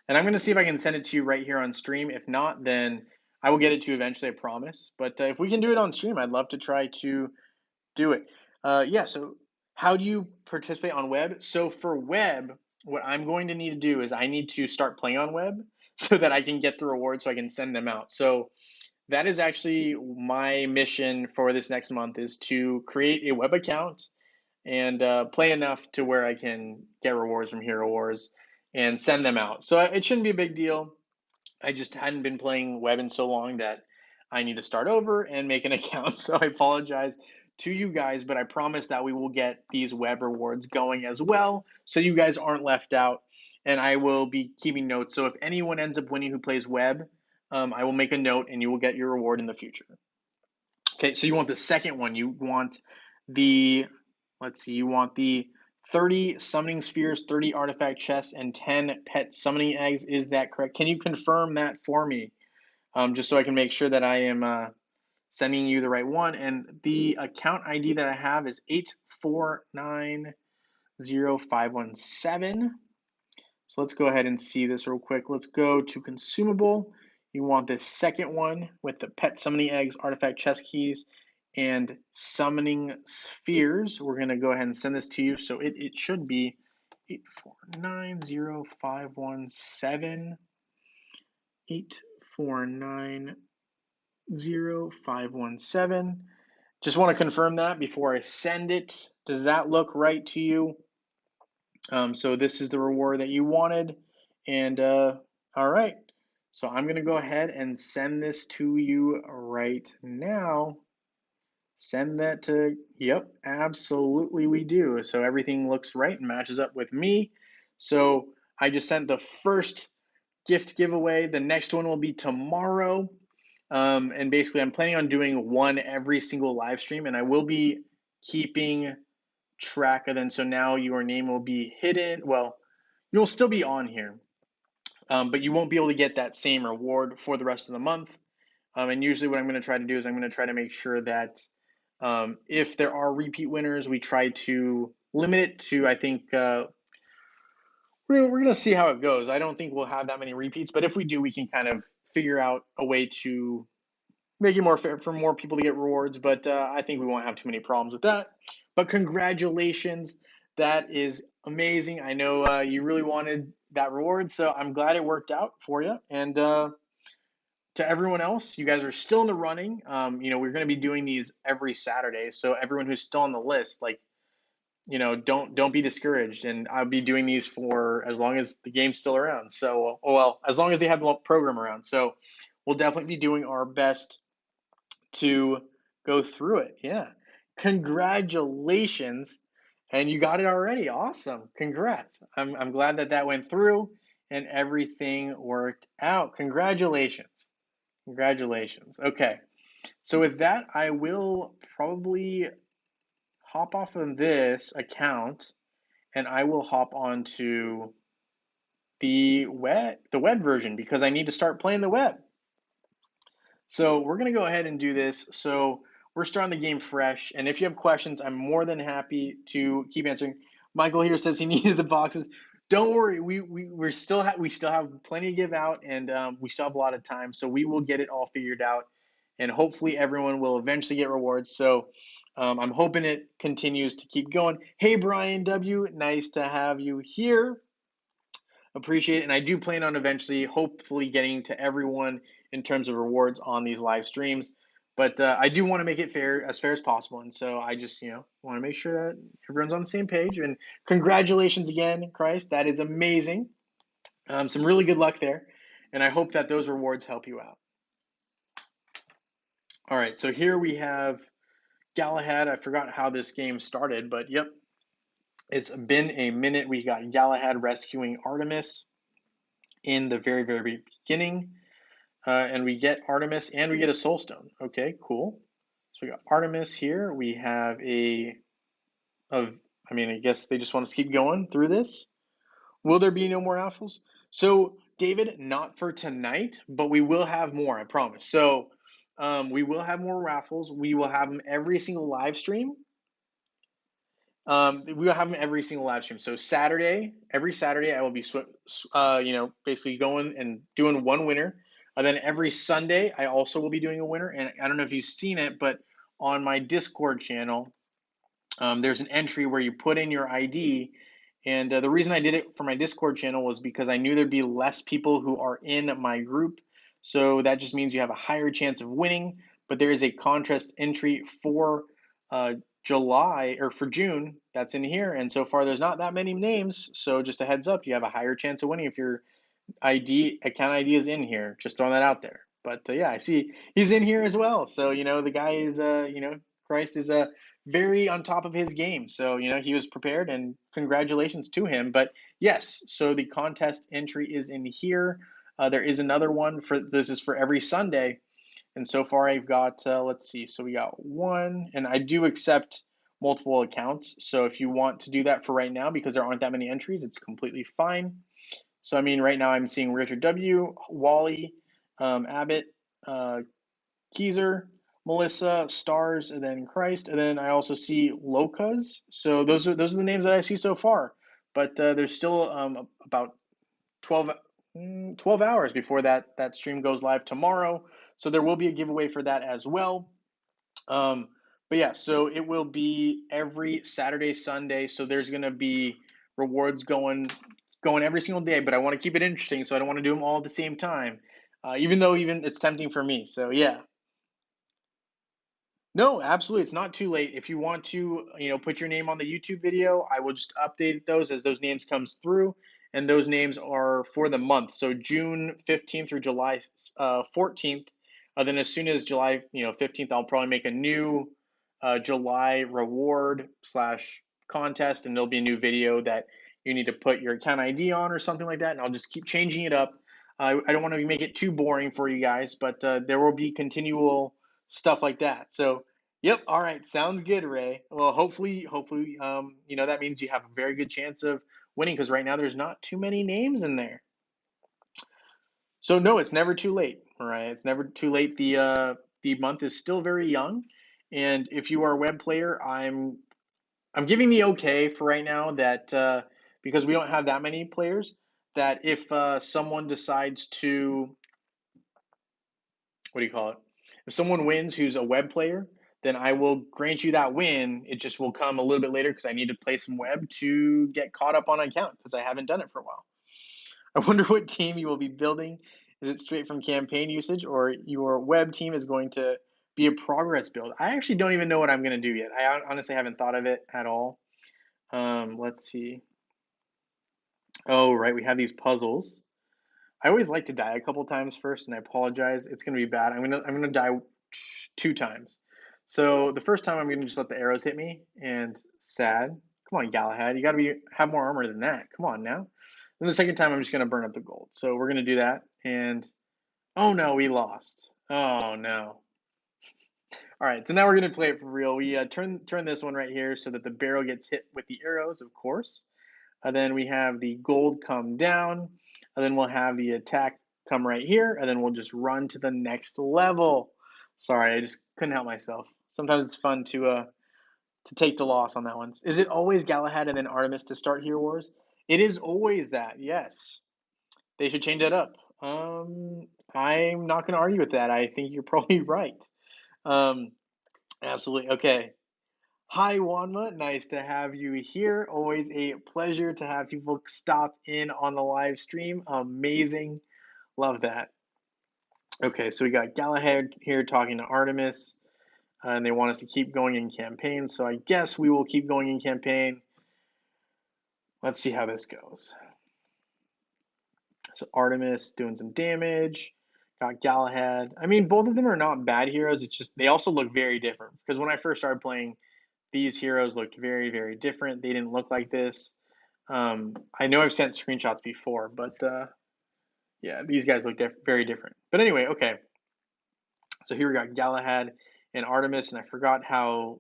And I'm going to see if I can send it to you right here on stream. If not, then I will get it to you eventually, I promise. But if we can do it on stream, I'd love to try to do it. Yeah, so How do you participate on web? So for web, what I'm going to need to do is I need to start playing on web so that I can get the rewards so I can send them out. So that is actually my mission for this next month is to create a web account and play enough to where I can get rewards from Hero Wars and send them out. So it shouldn't be a big deal. I just hadn't been playing web in so long that I need to start over and make an account. So I apologize to you guys, but I promise that we will get these web rewards going as well so you guys aren't left out. And I will be keeping notes. So if anyone ends up winning who plays web, I will make a note and you will get your reward in the future. Okay, so you want the second one. You want the, let's see, you want the 30 summoning spheres, 30 artifact chests, and 10 pet summoning eggs. Is that correct? Can you confirm that for me? Just so I can make sure that I am sending you the right one. And the account ID that I have is 8490517. So let's go ahead and see this real quick. Let's go to consumable. You want this second one with the pet summoning eggs, artifact chest keys, and summoning spheres. We're going to go ahead and send this to you. So it should be 8490517. 8490517. Just want to confirm that before I send it. Does that look right to you? So this is the reward that you wanted. And all right. So I'm going to go ahead and send this to you right now. Send that to, yep, absolutely we do. So everything looks right and matches up with me. So I just sent the first gift giveaway. The next one will be tomorrow. And basically, I'm planning on doing one every single live stream, and I will be keeping track of them. So now your name will be hidden. Well, you'll still be on here, but you won't be able to get that same reward for the rest of the month. And usually, what I'm going to try to do is I'm going to try to make sure that if there are repeat winners, we try to limit it to, I think, we're going to see how it goes. I don't think we'll have that many repeats, but if we do, we can kind of figure out a way to make it more fair for more people to get rewards. But I think we won't have too many problems with that. But congratulations. That is amazing. I know you really wanted that reward, so I'm glad it worked out for you. And to everyone else, you guys are still in the running. We're going to be doing these every Saturday. So everyone who's still on the list, like, don't be discouraged. And I'll be doing these for as long as the game's still around. So, well, as long as they have the program around. So we'll definitely be doing our best to go through it. Yeah. Congratulations. And you got it already. Awesome. Congrats. I'm glad that went through and everything worked out. Congratulations. Congratulations. Okay. So with that, I will probably hop off of this account and I will hop onto the web version because I need to start playing the web. So we're going to go ahead and do this. So we're starting the game fresh. And if you have questions, I'm more than happy to keep answering. Michael here says he needed the boxes. Don't worry, we still have plenty to give out, and we still have a lot of time. So we will get it all figured out, and hopefully everyone will eventually get rewards. So I'm hoping it continues to keep going. Hey Brian W, nice to have you here. Appreciate it. And I do plan on eventually, hopefully, getting to everyone in terms of rewards on these live streams. But I do want to make it fair as possible. And so I just, want to make sure that everyone's on the same page. And congratulations again, Christ. That is amazing. Some really good luck there. And I hope that those rewards help you out. All right. So here we have Galahad. I forgot how this game started, but yep. It's been a minute. We got Galahad rescuing Artemis in the very, very beginning. And we get Artemis and we get a soul stone. Okay, cool. So we got Artemis here. We have I guess they just want us to keep going through this. Will there be no more raffles? So, David, not for tonight, but we will have more, I promise. So, we will have more raffles. We will have them every single live stream. We will have them every single live stream. So every Saturday, I will be, basically going and doing one winner. And then every Sunday, I also will be doing a winner. And I don't know if you've seen it, but on my Discord channel, there's an entry where you put in your ID. And the reason I did it for my Discord channel was because I knew there'd be less people who are in my group. So that just means you have a higher chance of winning. But there is a contest entry for uh, July or for June that's in here. And so far, there's not that many names. So just a heads up, you have a higher chance of winning if you're account ID is in here. Just throwing that out there. But yeah, I see he's in here as well. So the guy is Christ is very on top of his game. So he was prepared, and congratulations to him. But yes, so the contest entry is in here. There is another one for this is for every Sunday, and so far I've got let's see. So we got one, and I do accept multiple accounts. So if you want to do that for right now, because there aren't that many entries, it's completely fine. So I mean, right now I'm seeing Richard W, Wally, Abbott, uh, Keezer, Melissa, Stars, and then Christ, and then I also see Locas. So those are the names that I see so far. But there's still about 12, 12 hours before that stream goes live tomorrow. So there will be a giveaway for that as well. Um, but yeah, so it will be every Saturday, Sunday. So there's gonna be rewards going every single day. But I want to keep it interesting, so I don't want to do them all at the same time. Even though even it's tempting for me. So yeah, no, absolutely. It's not too late. If you want to, put your name on the YouTube video, I will just update those as those names comes through. And those names are for the month. So June 15th through July 14th. Then as soon as July, 15th, I'll probably make a new July reward slash contest, and there'll be a new video that you need to put your account ID on or something like that. And I'll just keep changing it up. I don't want to make it too boring for you guys, but there will be continual stuff like that. So, yep. All right. Sounds good, Ray. Well, hopefully, that means you have a very good chance of winning because right now there's not too many names in there. So no, it's never too late. All right. It's never too late. The month is still very young, and if you are a web player, I'm giving the okay for right now that because we don't have that many players, that if someone decides to what do you call it? If someone wins who's a web player, then I will grant you that win. It just will come a little bit later because I need to play some web to get caught up on account because I haven't done it for a while. I wonder what team you will be building. Is it straight from campaign usage or your web team is going to be a progress build? I actually don't even know what I'm going to do yet. I honestly haven't thought of it at all. Let's see. Oh, right. We have these puzzles. I always like to die a couple times first, and I apologize. It's gonna be bad. I'm gonna die two times. So the first time I'm gonna just let the arrows hit me, and sad. Come on, Galahad, you gotta have more armor than that. Come on now. Then the second time I'm just gonna burn up the gold. So we're gonna do that, and oh no, we lost. Oh no. All right, so now we're gonna play it for real. We turn this one right here so that the barrel gets hit with the arrows, of course. Then we have the gold come down. And then we'll have the attack come right here. And then we'll just run to the next level. Sorry, I just couldn't help myself. Sometimes it's fun to take the loss on that one. Is it always Galahad and then Artemis to start Hero Wars? It is always that, yes. They should change that up. I'm not going to argue with that. I think you're probably right. Um, absolutely. Okay. Hi, Wanma. Nice to have you here. Always a pleasure to have people stop in on the live stream. Amazing. Love that. Okay, so we got Galahad here talking to Artemis, and they want us to keep going in campaign. So I guess we will keep going in campaign. Let's see how this goes. So Artemis doing some damage. Got Galahad. I mean, both of them are not bad heroes. It's just they also look very different. Because when I first started playing, these heroes looked very, very different. They didn't look like this. I know I've sent screenshots before, but yeah, these guys look very different. But anyway, okay. So here we got Galahad and Artemis, and I forgot how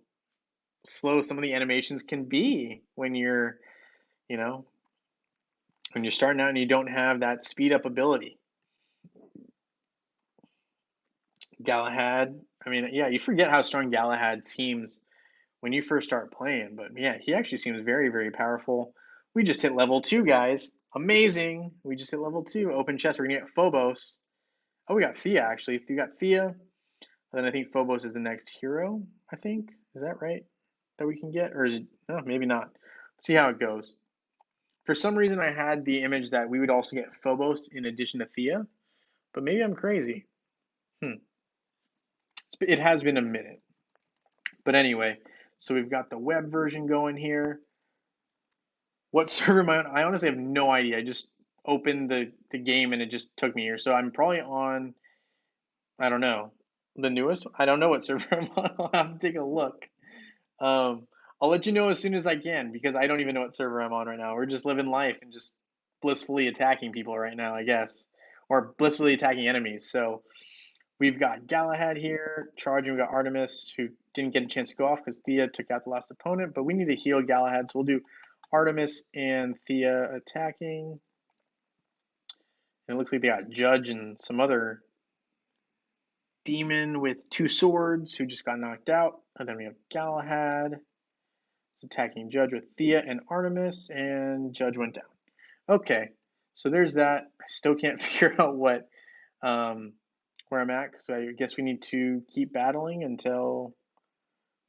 slow some of the animations can be when you know, when you're starting out and you don't have that speed up ability. Galahad, I mean, yeah, you forget how strong Galahad seems when you first start playing, but yeah, he actually seems very, very powerful. We just hit level 2, guys. Amazing. We just hit level 2. Open chest. We're going to get Phobos. Oh, we got Thea, actually. If you got Thea, then I think Phobos is the next hero, I think. Is that right? that we can get, or is it? No, maybe not. See how it goes. For some reason, I had the image that we would also get Phobos in addition to Thea, but maybe I'm crazy. Hmm. It has been a minute. But anyway, so we've got the web version going here. What server am I on? I honestly have no idea. I just opened the game and it just took me here. So I'm probably on, I don't know, the newest. I don't know what server I'm on. I'll have to take a look. Um, I'll let you know as soon as I can because I don't even know what server I'm on right now. We're just living life and just blissfully attacking people right now, I guess, or blissfully attacking enemies. So we've got Galahad here charging. We've got Artemis who didn't get a chance to go off because Thea took out the last opponent, but we need to heal Galahad, so we'll do Artemis and Thea attacking. And it looks like they got Judge and some other demon with two swords who just got knocked out. And then we have Galahad attacking Judge with Thea and Artemis, and Judge went down. Okay, so there's that. I still can't figure out what where I'm at, so I guess we need to keep battling until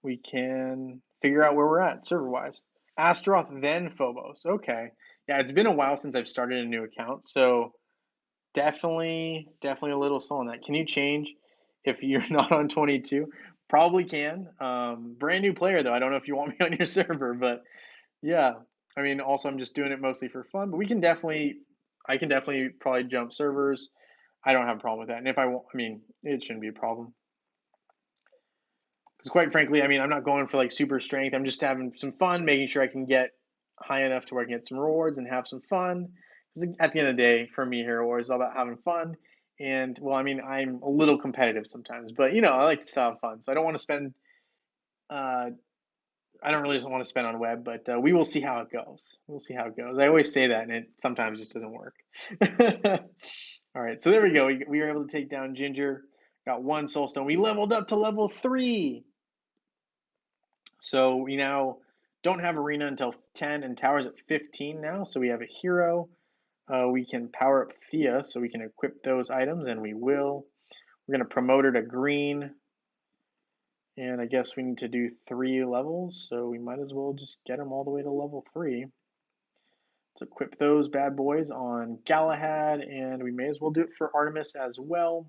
we can figure out where we're at server-wise. Astaroth, then Phobos. Okay. Yeah, it's been a while since I've started a new account, so definitely a little slow on that. Can you change if you're not on 22? Probably can. Brand new player though. I don't know if you want me on your server, but yeah. I mean, also I'm just doing it mostly for fun, but I can definitely probably jump servers. I don't have a problem with that. And if I want, I mean, it shouldn't be a problem. Because quite frankly, I mean, I'm not going for like super strength. I'm just having some fun, making sure I can get high enough to where I can get some rewards and have some fun. Because at the end of the day, for me, Hero Wars is all about having fun. And well, I mean, I'm a little competitive sometimes, but I like to still have fun. So I don't want to spend. Uh, I don't really want to spend on web, but we will see how it goes. We'll see how it goes. I always say that, and it sometimes just doesn't work. All right, so there we go. We were able to take down Ginger. Got one soul stone. We leveled up to level 3. So we now don't have arena until 10 and towers at 15 now. So we have a hero. We can power up Thea so we can equip those items, and we will. We're going to promote her to green. And I guess we need to do 3 levels. So we might as well just get them all the way to level 3. Let's equip those bad boys on Galahad. And we may as well do it for Artemis as well.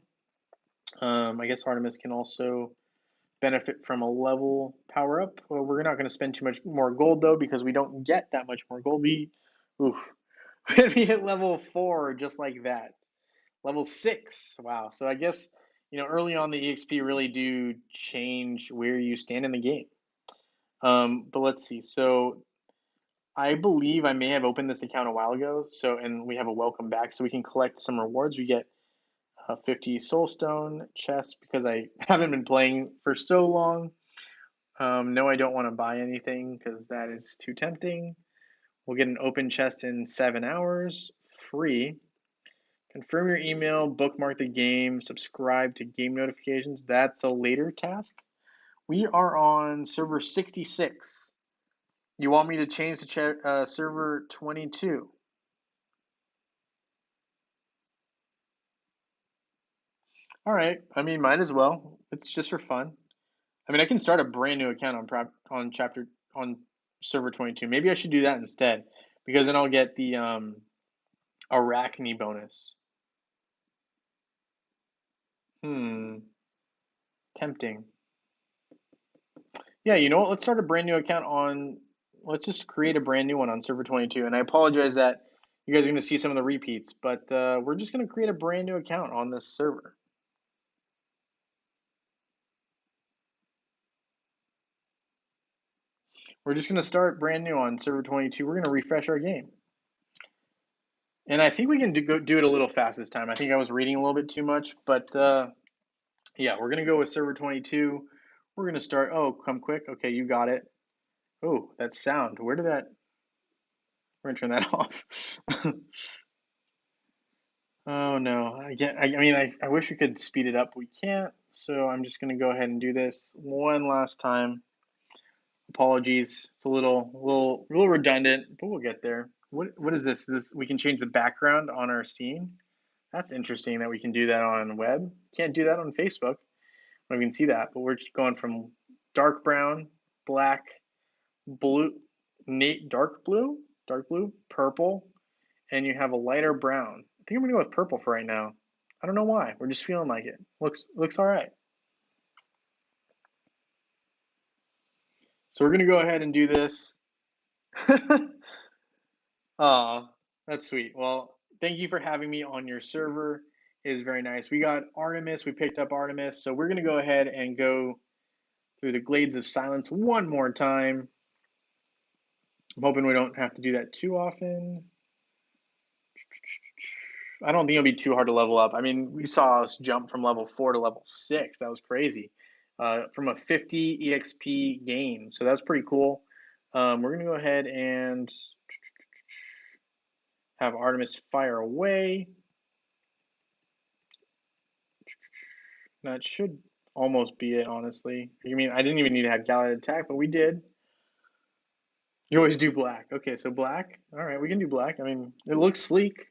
I guess Artemis can also benefit from a level power up. Well, we're not going to spend too much more gold though because we don't get that much more gold. Oof, we hit level 4 just like that. Level 6. Wow. So I guess early on the EXP really do change where you stand in the game. But let's see. So I believe I may have opened this account a while ago. So and we have a welcome back, so we can collect some rewards. We get 50 soulstone chest because I haven't been playing for so long. No, I don't want to buy anything because that is too tempting. We'll get an open chest in 7 hours, free. Confirm your email, bookmark the game, subscribe to game notifications. That's a later task. We are on server 66. You want me to change to server 22? All right. I mean, might as well. It's just for fun. I mean, I can start a brand new account on server 22. Maybe I should do that instead because then I'll get the Arachne bonus. Hmm, tempting. Yeah, you know what? Let's start a brand new account on. Let's just create a brand new one on server 22. And I apologize that you guys are going to see some of the repeats, but we're just going to create a brand new account on this server. We're just going to start brand new on server 22. We're going to refresh our game. And I think we can do it a little fast this time. I think I was reading a little bit too much, but yeah, we're going to go with server 22. We're going to start. Oh, come quick. Okay, you got it. Oh, that sound. Where did that? We're going to turn that off. Oh no. I wish we could speed it up. We can't. So I'm just going to go ahead and do this one last time. Apologies. It's a little redundant, but we'll get there. What is this? This we can change the background on our scene. That's interesting that we can do that on web. Can't do that on Facebook. I don't even see that, but we're just going from dark brown, black, blue, dark blue, purple, and you have a lighter brown. I think I'm gonna go with purple for right now. I don't know why. We're just feeling like it. Looks all right. So we're gonna go ahead and do this. Oh, that's sweet. Well, thank you for having me on your server. It is very nice. We got Artemis. We picked up Artemis. So we're gonna go ahead and go through the Glades of Silence one more time. I'm hoping we don't have to do that too often. I don't think it'll be too hard to level up. I mean, we saw us jump from level 4 to level 6. That was crazy. From a 50 EXP gain. So that's pretty cool. We're going to go ahead and have Artemis fire away. That should almost be it, honestly. I mean, I didn't even need to have Galahad attack, but we did. You always do black. Okay, so black. All right, we can do black. I mean, it looks sleek.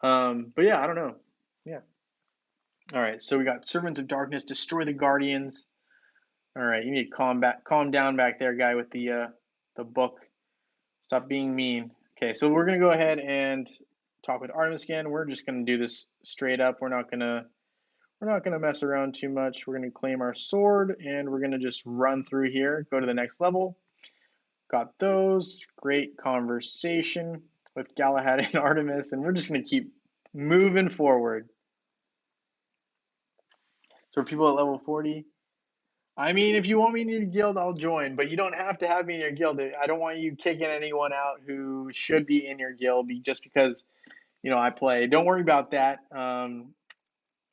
But yeah, I don't know. Yeah. All right, so we got Servants of Darkness, destroy the Guardians. All right, you need to calm down back there, guy with the book. Stop being mean. Okay, so we're gonna go ahead and talk with Artemis again. We're just gonna do this straight up. We're not gonna mess around too much. We're gonna claim our sword and we're gonna just run through here, go to the next level. Got those. Great conversation with Galahad and Artemis, and we're just gonna keep moving forward. So for people at level 40, I mean, if you want me in your guild, I'll join, but you don't have to have me in your guild. I don't want you kicking anyone out who should be in your guild just because, I play. Don't worry about that. I'm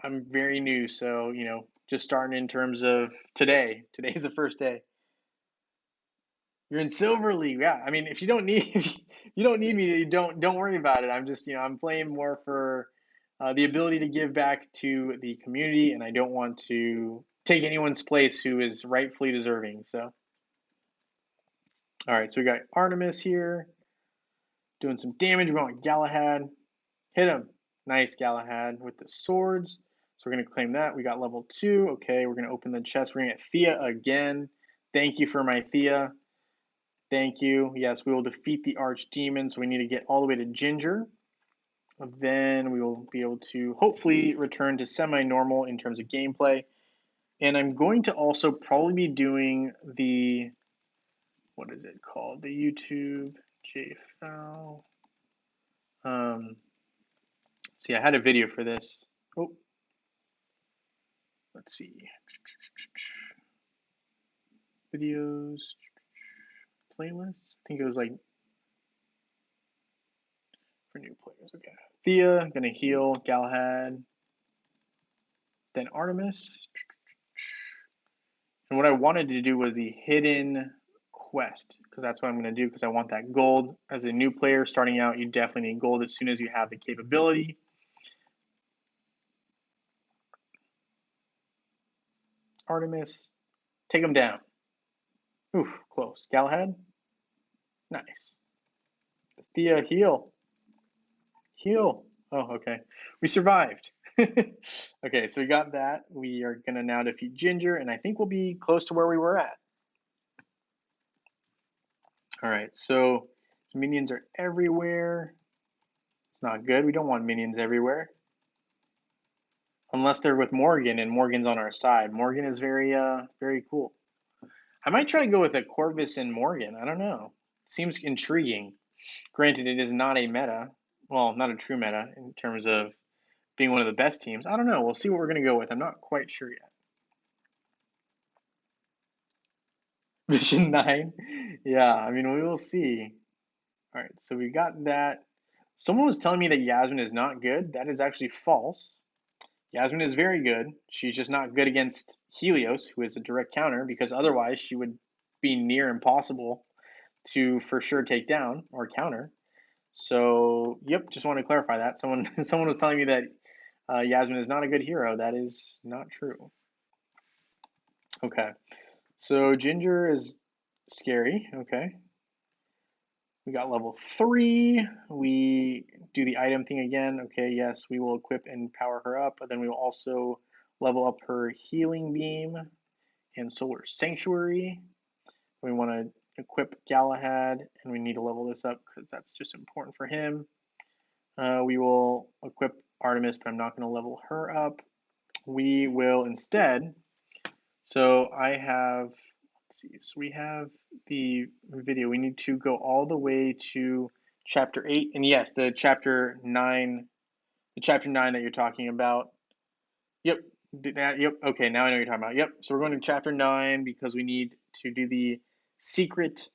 very new, so, just starting in terms of today. Today's the first day. You're in Silver League. Yeah. I mean, if you don't need if you don't need me, don't worry about it. I'm just, I'm playing more for the ability to give back to the community, and I don't want to take anyone's place who is rightfully deserving. So, all right, so we got Artemis here doing some damage. We want Galahad. Hit him. Nice, Galahad, with the swords. So we're going to claim that. We got level 2. Okay, we're going to open the chest. We're going to get Thea again. Thank you for my Thea. Thank you. Yes, we will defeat the archdemon. So we need to get all the way to Ginger. Then we will be able to hopefully return to semi-normal in terms of gameplay. And I'm going to also probably be doing the, what is it called? The YouTube JFoul. See, I had a video for this. Oh, let's see. Videos, playlists. I think it was like for new players. Okay. Thea, gonna heal Galahad. Then Artemis. And what I wanted to do was the hidden quest, because that's what I'm going to do, because I want that gold. As a new player starting out, you definitely need gold as soon as you have the capability. Artemis, take him down. Oof, close. Galahad, nice. Thea, heal. Heal. Oh, okay. We survived. Okay, so we got that. We are going to now defeat Ginger, and I think we'll be close to where we were at. All right, so minions are everywhere. It's not good. We don't want minions everywhere. Unless they're with Morgan, and Morgan's on our side. Morgan is very cool. I might try to go with a Corvus and Morgan. I don't know. Seems intriguing. Granted, it is not a meta. Well, not a true meta in terms of being one of the best teams. I don't know. We'll see what we're going to go with. I'm not quite sure yet. Mission 9? Yeah, I mean, we will see. All right, so we got that. Someone was telling me that Yasmin is not good. That is actually false. Yasmin is very good. She's just not good against Helios, who is a direct counter, because otherwise she would be near impossible to for sure take down or counter. So, yep, just want to clarify that. Someone was telling me that Yasmin is not a good hero. That is not true. Okay, so Ginger is scary. Okay, we got level 3. We do the item thing again. Okay, yes, we will equip and power her up, but then we will also level up her healing beam and solar sanctuary. We want to equip Galahad, and we need to level this up because that's just important for him. We will equip Artemis, but I'm not going to level her up. We will instead, so I have, let's see, so we have the video. We need to go all the way to chapter 8, and yes, the chapter 9 that you're talking about. Yep. Yep. Okay, now I know what you're talking about. Yep. So we're going to chapter 9 because we need to do the secret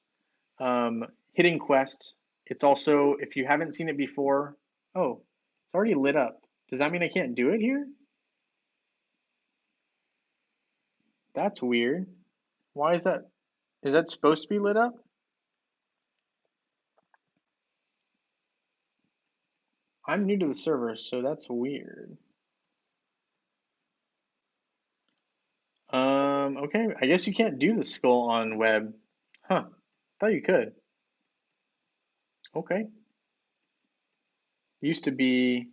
hidden quest. It's also, if you haven't seen it before, oh, it's already lit up. Does that mean I can't do it here? That's weird. Why is that? Is that supposed to be lit up? I'm new to the server, so that's weird. Okay, I guess you can't do the skull on web. Huh, thought you could. Okay. Used to be,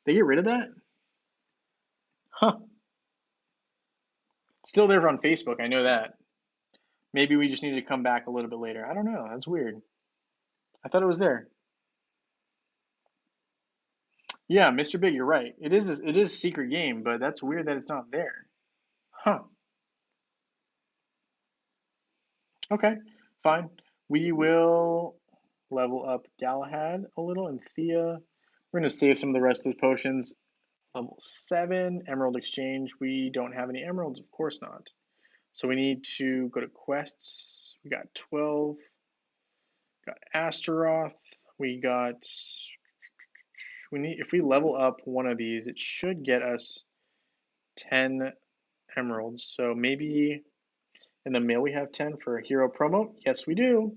they get rid of that? Huh. Still there on Facebook, I know that. Maybe we just need to come back a little bit later. I don't know, that's weird. I thought it was there. Yeah, Mr. Big, you're right. It is a secret game, but that's weird that it's not there. Huh. Okay, fine. We will level up Galahad a little and Thea. We're going to save some of the rest of the potions. Level 7, Emerald Exchange. We don't have any emeralds, of course not. So we need to go to quests. We got 12. Got Astaroth. We got, if we level up one of these, it should get us 10 emeralds. So maybe in the mail we have 10 for a hero promo. Yes, we do.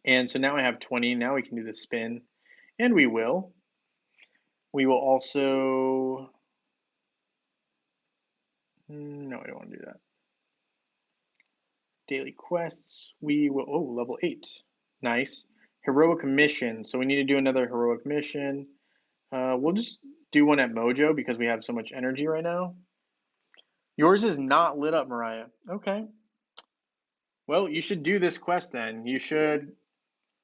And so now I have 20. Now we can do the spin. And we will. We will also, no, I don't want to do that. Daily quests. We will, oh, level 8. Nice. Heroic mission. So we need to do another heroic mission. We'll just do one at Mojo because we have so much energy right now. Yours is not lit up, Mariah. Okay. Well, you should do this quest then. You should,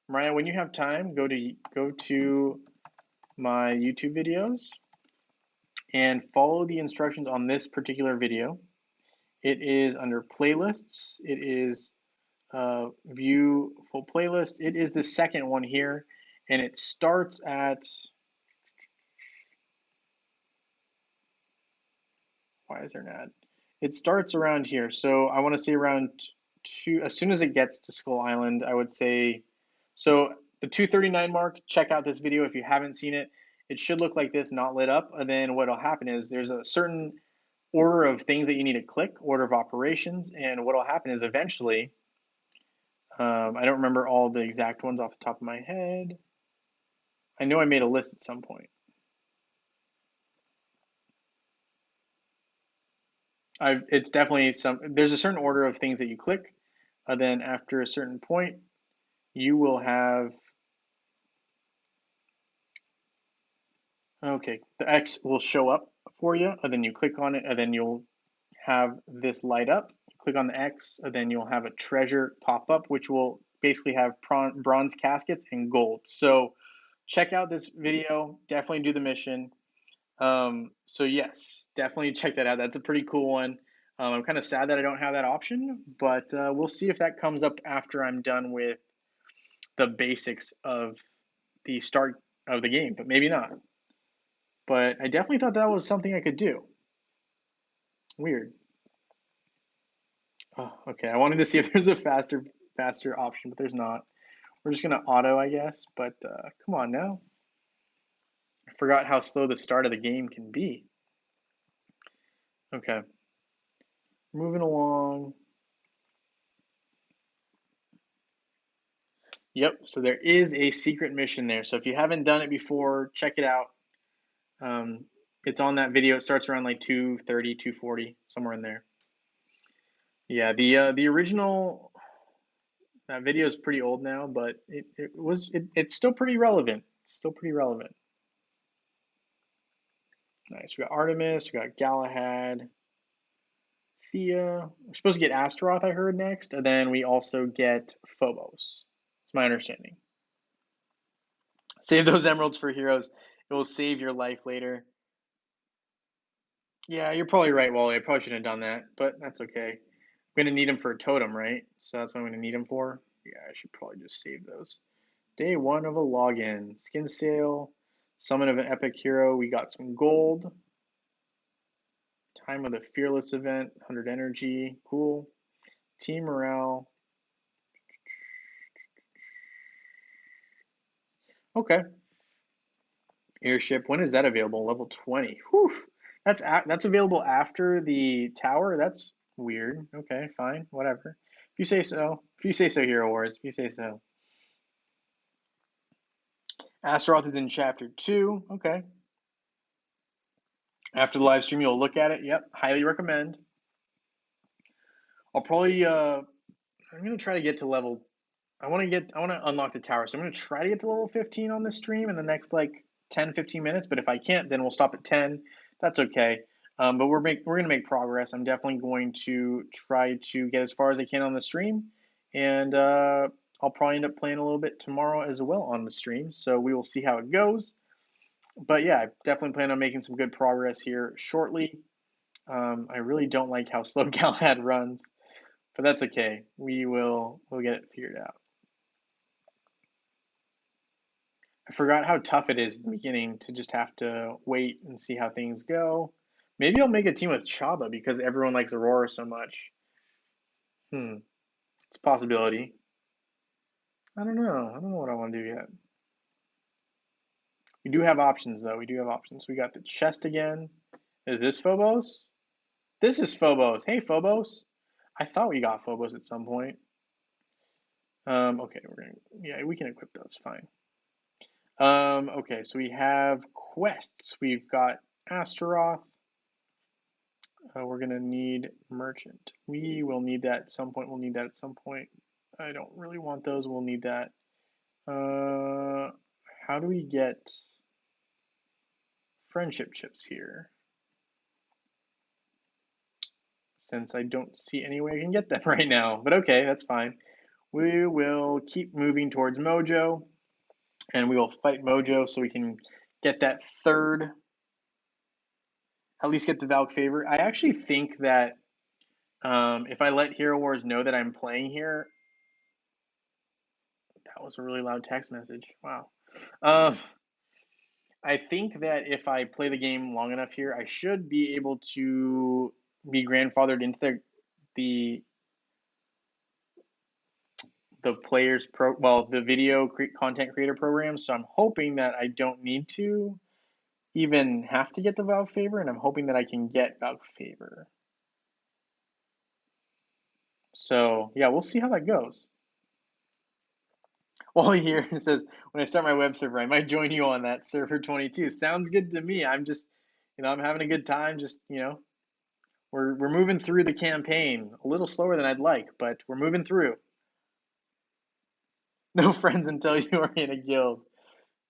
Mariah, when you have time, go to my YouTube videos and follow the instructions on this particular video. It is under playlists. It is view full playlist. It is the second one here, and it starts at, why is there an ad? It starts around here. So I want to say around two, as soon as it gets to Skull Island, I would say, so the 239 mark, check out this video if you haven't seen it. It should look like this, not lit up. And then what will happen is there's a certain order of things that you need to click, order of operations. And what will happen is eventually, I don't remember all the exact ones off the top of my head. I know I made a list at some point. It's definitely there's a certain order of things that you click. Then after a certain point, you will have, okay, the X will show up for you, and then you click on it, and then you'll have this light up. Click on the X, and then you'll have a treasure pop up, which will basically have bronze caskets and gold. So check out this video. Definitely do the mission. So yes, definitely check that out. That's a pretty cool one. I'm kind of sad that I don't have that option, but we'll see if that comes up after I'm done with the basics of the start of the game, but maybe not. But I definitely thought that was something I could do. Weird. Oh, okay, I wanted to see if there's a faster option, but there's not. We're just gonna auto, I guess. But come on now. I forgot how slow the start of the game can be. Okay, moving along. Yep, so there is a secret mission there. So if you haven't done it before, check it out. It's on that video. It starts around like 2:30, 2:40, somewhere in there. Yeah, the original, that video is pretty old now, but it's still pretty relevant. Still pretty relevant. Nice. We got Artemis, we got Galahad, Thea. We're supposed to get Astaroth, I heard, next, and then we also get Phobos. It's my understanding. Save those emeralds for heroes. It will save your life later. Yeah, you're probably right, Wally. I probably shouldn't have done that, but that's okay. I'm gonna need them for a totem, right? So that's what I'm gonna need them for. Yeah, I should probably just save those. Day one of a login. Skin sale. Summon of an epic hero. We got some gold. Time of the fearless event. 100 energy. Cool. Team morale. Okay. Airship. When is that available? Level 20. Whew. That's available after the tower. That's weird. Okay, fine, whatever. If you say so. If you say so, Hero Wars. If you say so. Astaroth is in chapter 2. Okay. After the live stream, you'll look at it. Yep, highly recommend. I'll probably I'm gonna try to get to level. I want to unlock the tower, so I'm gonna try to get to level 15 on this stream in the next like 10-15 minutes. But if I can't, then we'll stop at 10. That's okay. But we're gonna make progress. I'm definitely going to try to get as far as I can on the stream, and I'll probably end up playing a little bit tomorrow as well on the stream. So we will see how it goes. But yeah, I definitely plan on making some good progress here shortly. I really don't like how slow Galahad runs, but that's okay. We'll get it figured out. I forgot how tough it is in the beginning to just have to wait and see how things go. Maybe I'll make a team with Chaba because everyone likes Aurora so much. It's a possibility. I don't know. I don't know what I want to do yet. We do have options though. We do have options. We got the chest again. Is this Phobos? This is Phobos. Hey Phobos. I thought we got Phobos at some point. Okay, yeah, we can equip those. Fine. Okay, so we have quests. We've got Astaroth. We're gonna need merchant. We will need that at some point. We'll need that at some point. I don't really want those. We'll need that. How do we get friendship chips here? Since I don't see any way I can get them right now. But okay, that's fine. We will keep moving towards Mojo, and we will fight Mojo so we can get that third, at least get the Valk favor. I actually think that if I let Hero Wars know that I'm playing here, that was a really loud text message. Wow. I think that if I play the game long enough here, I should be able to be grandfathered into the the video content creator program. So I'm hoping that I don't need to even have to get the Valve favor, and I'm hoping that I can get Valve favor. So yeah, we'll see how that goes. Well, here it says when I start my web server, I might join you on that server 22. Sounds good to me. I'm just, I'm having a good time. Just, we're moving through the campaign a little slower than I'd like, but we're moving through. No friends until you are in a guild.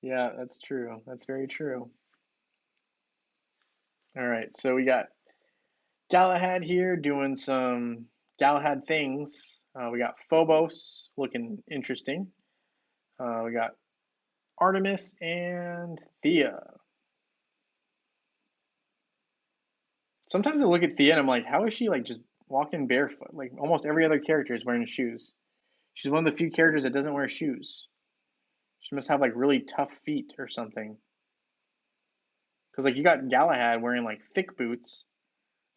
Yeah, that's true. That's very true. All right, so we got Galahad here doing some Galahad things. We got Phobos looking interesting. We got Artemis and Thea. Sometimes I look at Thea and I'm like, how is she like just walking barefoot? Like almost every other character is wearing shoes. She's one of the few characters that doesn't wear shoes. She must have like really tough feet or something. Because like you got Galahad wearing like thick boots,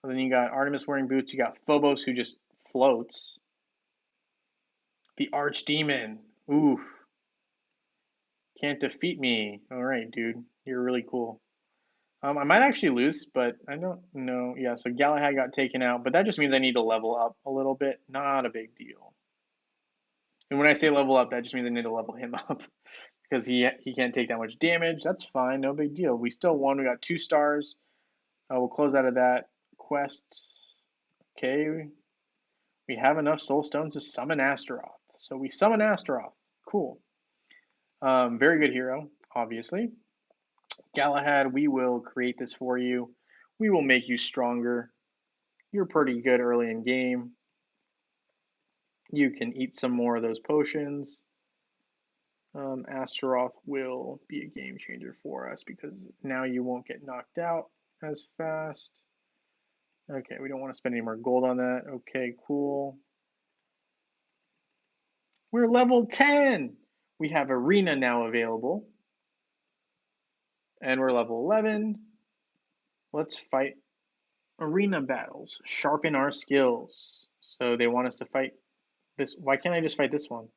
and then you got Artemis wearing boots. You got Phobos who just floats. The Archdemon. Oof. Can't defeat me. All right, dude. You're really cool. I might actually lose, but I don't know. Yeah, so Galahad got taken out, but that just means I need to level up a little bit. Not a big deal. And when I say level up, that just means I need to level him up because he can't take that much damage. That's fine, no big deal. We still won. We got 2 stars. We'll close out of that quest. Okay, we have enough soul stones to summon Astaroth. So we summon Astaroth. Cool. Very good hero, obviously. Galahad, we will create this for you. We will make you stronger. You're pretty good early in game. You can eat some more of those potions. Astaroth will be a game changer for us because now you won't get knocked out as fast. Okay, we don't want to spend any more gold on that. Okay, cool. We're level 10. We have Arena now available. And we're level 11. Let's fight arena battles. Sharpen our skills. So they want us to fight this. Why can't I just fight this one?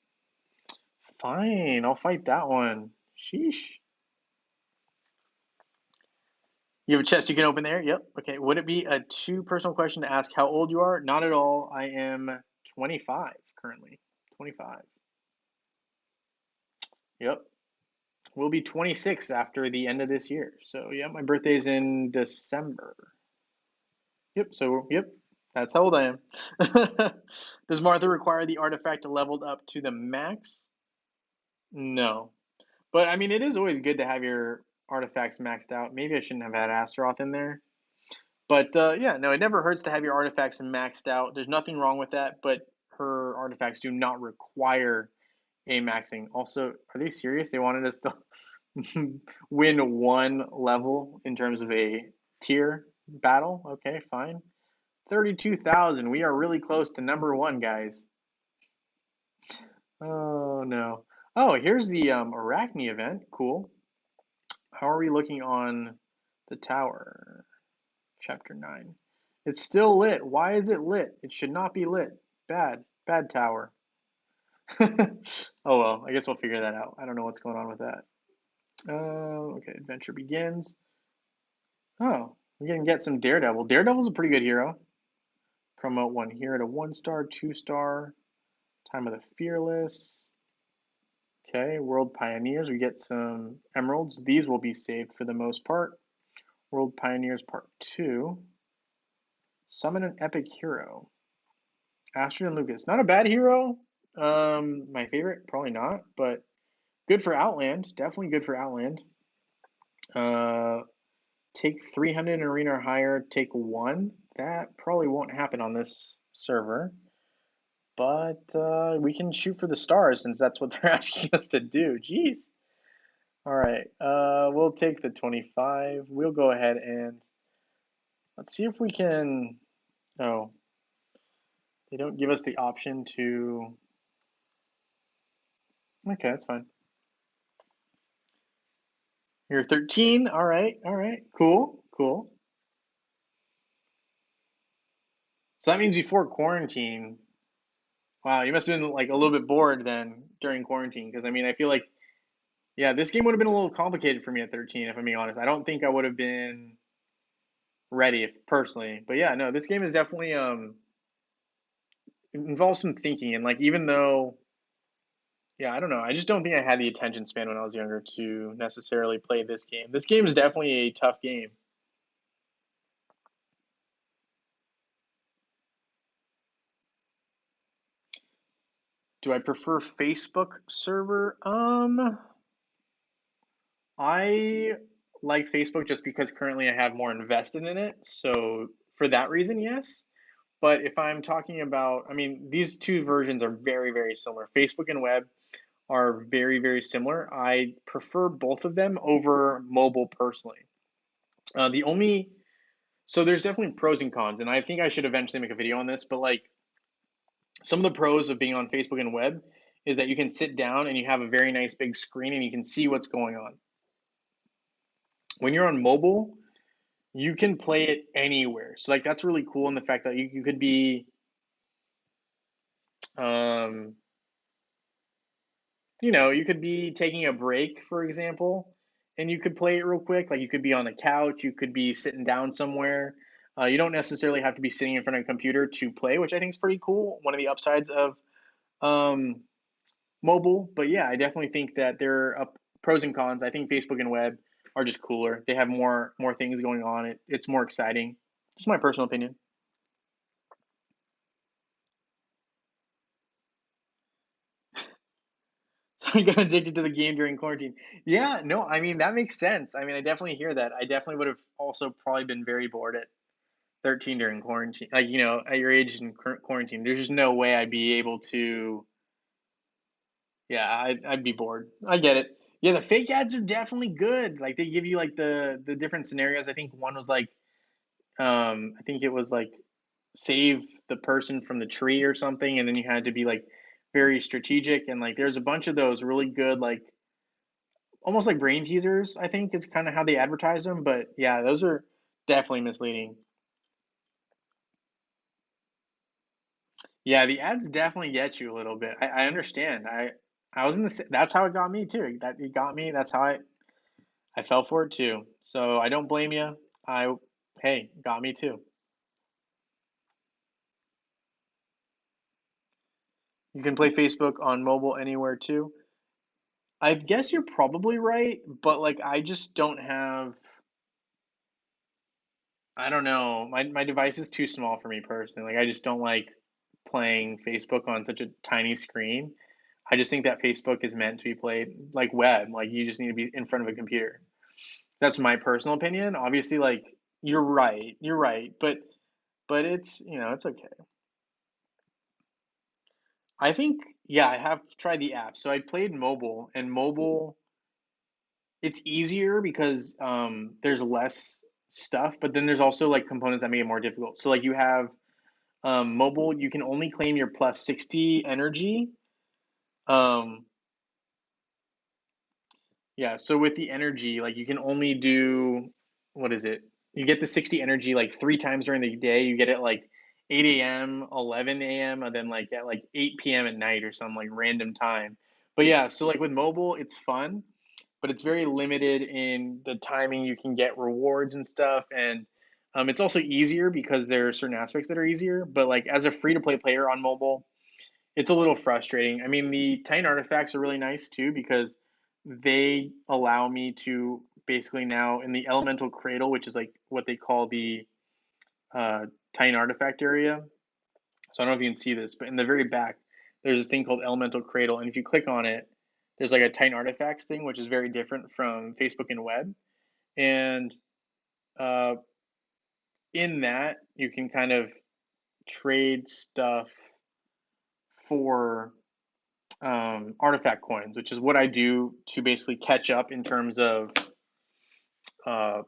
Fine, I'll fight that one. Sheesh. You have a chest you can open there? Yep. Okay. Would it be a too personal question to ask how old you are? Not at all. I am 25 currently. 25. Yep. We'll be 26 after the end of this year. So, yeah, my birthday's in December. Yep. So, yep. That's how old I am. Does Martha require the artifact leveled up to the max? No. But, I mean, it is always good to have your artifacts maxed out. Maybe I shouldn't have had Astaroth in there. But yeah, no, it never hurts to have your artifacts maxed out. There's nothing wrong with that, but her artifacts do not require a maxing. Also, are they serious? They wanted us to win one level in terms of a tier battle? Okay, fine. 32,000. We are really close to number one, guys. Oh, no. Oh, here's the Arachne event. Cool. How are we looking on the tower? Chapter 9. It's still lit. Why is it lit? It should not be lit. Bad. Bad tower. Oh well, I guess we'll figure that out. I don't know what's going on with that. Okay, adventure begins. Oh, we can get some Daredevil. Daredevil's a pretty good hero. Promote one hero to 1-star, 2-star. Time of the Fearless. Okay, World Pioneers. We get some emeralds. These will be saved for the most part. World Pioneers Part 2. Summon an epic hero. Astrid and Lucas. Not a bad hero. My favorite, probably not, but good for Outland. Definitely good for Outland. Take 300 in arena or higher, take 1. That probably won't happen on this server. But we can shoot for the stars since that's what they're asking us to do. Jeez. All right. We'll take the 25. We'll go ahead and let's see if we can. Oh, they don't give us the option to. Okay, that's fine. You're 13. All right. All right. Cool. Cool. So that means before quarantine. Wow, you must have been like a little bit bored then during quarantine because I mean, I feel like yeah, this game would have been a little complicated for me at 13 if I'm being honest. I don't think I would have been ready if personally. But yeah, no, this game is definitely involves some thinking and like even though yeah, I don't know. I just don't think I had the attention span when I was younger to necessarily play this game. This game is definitely a tough game. Do I prefer Facebook server? I like Facebook just because currently I have more invested in it. So for that reason, yes. But if I'm talking about, I mean, these two versions are very, very similar. Facebook and web are very, very similar. I prefer both of them over mobile personally. The only, so there's definitely pros and cons, and I think I should eventually make a video on this, but like some of the pros of being on Facebook and web is that you can sit down and you have a very nice big screen and you can see what's going on. When you're on mobile, you can play it anywhere. So like that's really cool in the fact that you could be um, you could be taking a break, for example, and you could play it real quick. Like you could be on the couch, you could be sitting down somewhere. You don't necessarily have to be sitting in front of a computer to play, which I think is pretty cool. One of the upsides of um, mobile, but yeah, I definitely think that there are pros and cons. I think Facebook and web are just cooler. They have more things going on. It's more exciting. Just my personal opinion. So I got addicted to the game during quarantine. Yeah, no, I mean that makes sense. I mean, I definitely hear that. I definitely would have also probably been very bored at 13 during quarantine. Like, at your age in quarantine, there's just no way I'd be able to. Yeah, I'd be bored. I get it. Yeah, the fake ads are definitely good. Like they give you like the different scenarios. I think one was like, I think it was like save the person from the tree or something, and then you had to be like very strategic, and like there's a bunch of those really good like almost like brain teasers. I think is kind of how they advertise them. But yeah, those are definitely misleading. Yeah, the ads definitely get you a little bit. I understand. I was in the that's how it got me too. That it got me. That's how I fell for it too. So I don't blame you. I Hey, got me too. You can play Facebook on mobile anywhere too. I guess you're probably right, but like I just don't have. I don't know. My device is too small for me personally. Like I just don't like playing Facebook on such a tiny screen. I just think that Facebook is meant to be played like web. Like you just need to be in front of a computer. That's my personal opinion. Obviously, like you're right. You're right. But it's, it's okay. I think yeah, I have tried the app. So I played mobile and mobile it's easier because there's less stuff, but then there's also like components that make it more difficult. So like you have mobile, you can only claim your plus 60 energy. Um, yeah, so with the energy, like you can only do what is it? You get the 60 energy like three times during the day. You get it like 8 a.m., 11 a.m., and then like at like 8 p.m. at night or some like random time. But yeah, so like with mobile, it's fun, but it's very limited in the timing you can get rewards and stuff. And it's also easier because there are certain aspects that are easier. But like as a free to play player on mobile, it's a little frustrating. I mean, the Titan artifacts are really nice too because they allow me to basically now in the elemental cradle, which is like what they call the uh, Titan artifact area. So I don't know if you can see this, but in the very back, there's this thing called elemental cradle, and if you click on it, there's like a Titan artifacts thing, which is very different from Facebook and web. And uh, in that, you can kind of trade stuff for artifact coins, which is what I do to basically catch up in terms of uh,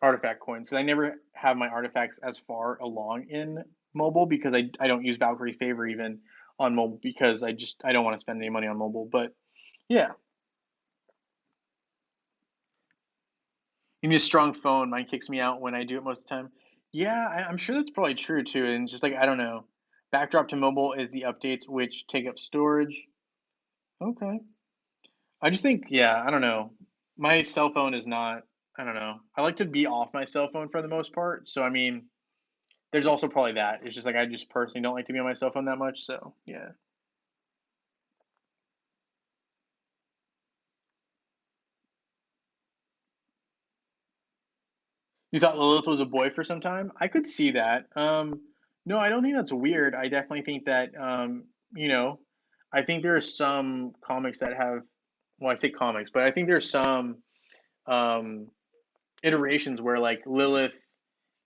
artifact coins. Because I never have my artifacts as far along in mobile because I don't use Valkyrie Favor even on mobile because I don't want to spend any money on mobile. But yeah, you need a strong phone. Mine kicks me out when I do it most of the time. Yeah, I'm sure that's probably true too. And just like I don't know, backdrop to mobile is the updates which take up storage. Okay. I just think, yeah, I don't know. My cell phone is not, I don't know. I like to be off my cell phone for the most part. So, I mean, there's also probably that. It's just like I just personally don't like to be on my cell phone that much. So, yeah. You thought Lilith was a boy for some time? I could see that. No, I don't think that's weird. I definitely think that, you know, I think there are some comics that have, well, I say comics, but I think there's some um, iterations where like Lilith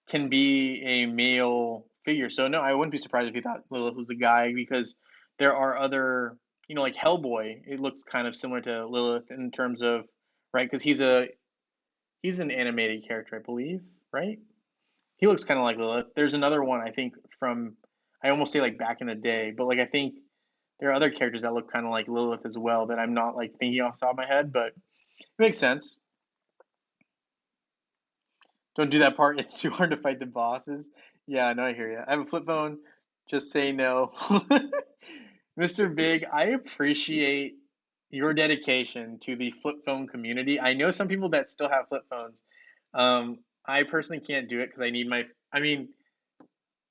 can be a male figure. So no, I wouldn't be surprised if you thought Lilith was a guy because there are other, like Hellboy. It looks kind of similar to Lilith in terms of right because he's an animated character, I believe, right? He looks kind of like Lilith. There's another one I think from I almost say like back in the day, but like I think there are other characters that look kind of like Lilith as well that I'm not like thinking off the top of my head, but it makes sense. Don't do that part. It's too hard to fight the bosses. Yeah, no, I hear you. I have a flip phone. Just say no. Mr. Big, I appreciate your dedication to the flip phone community. I know some people that still have flip phones. I personally can't do it because I need my. I mean,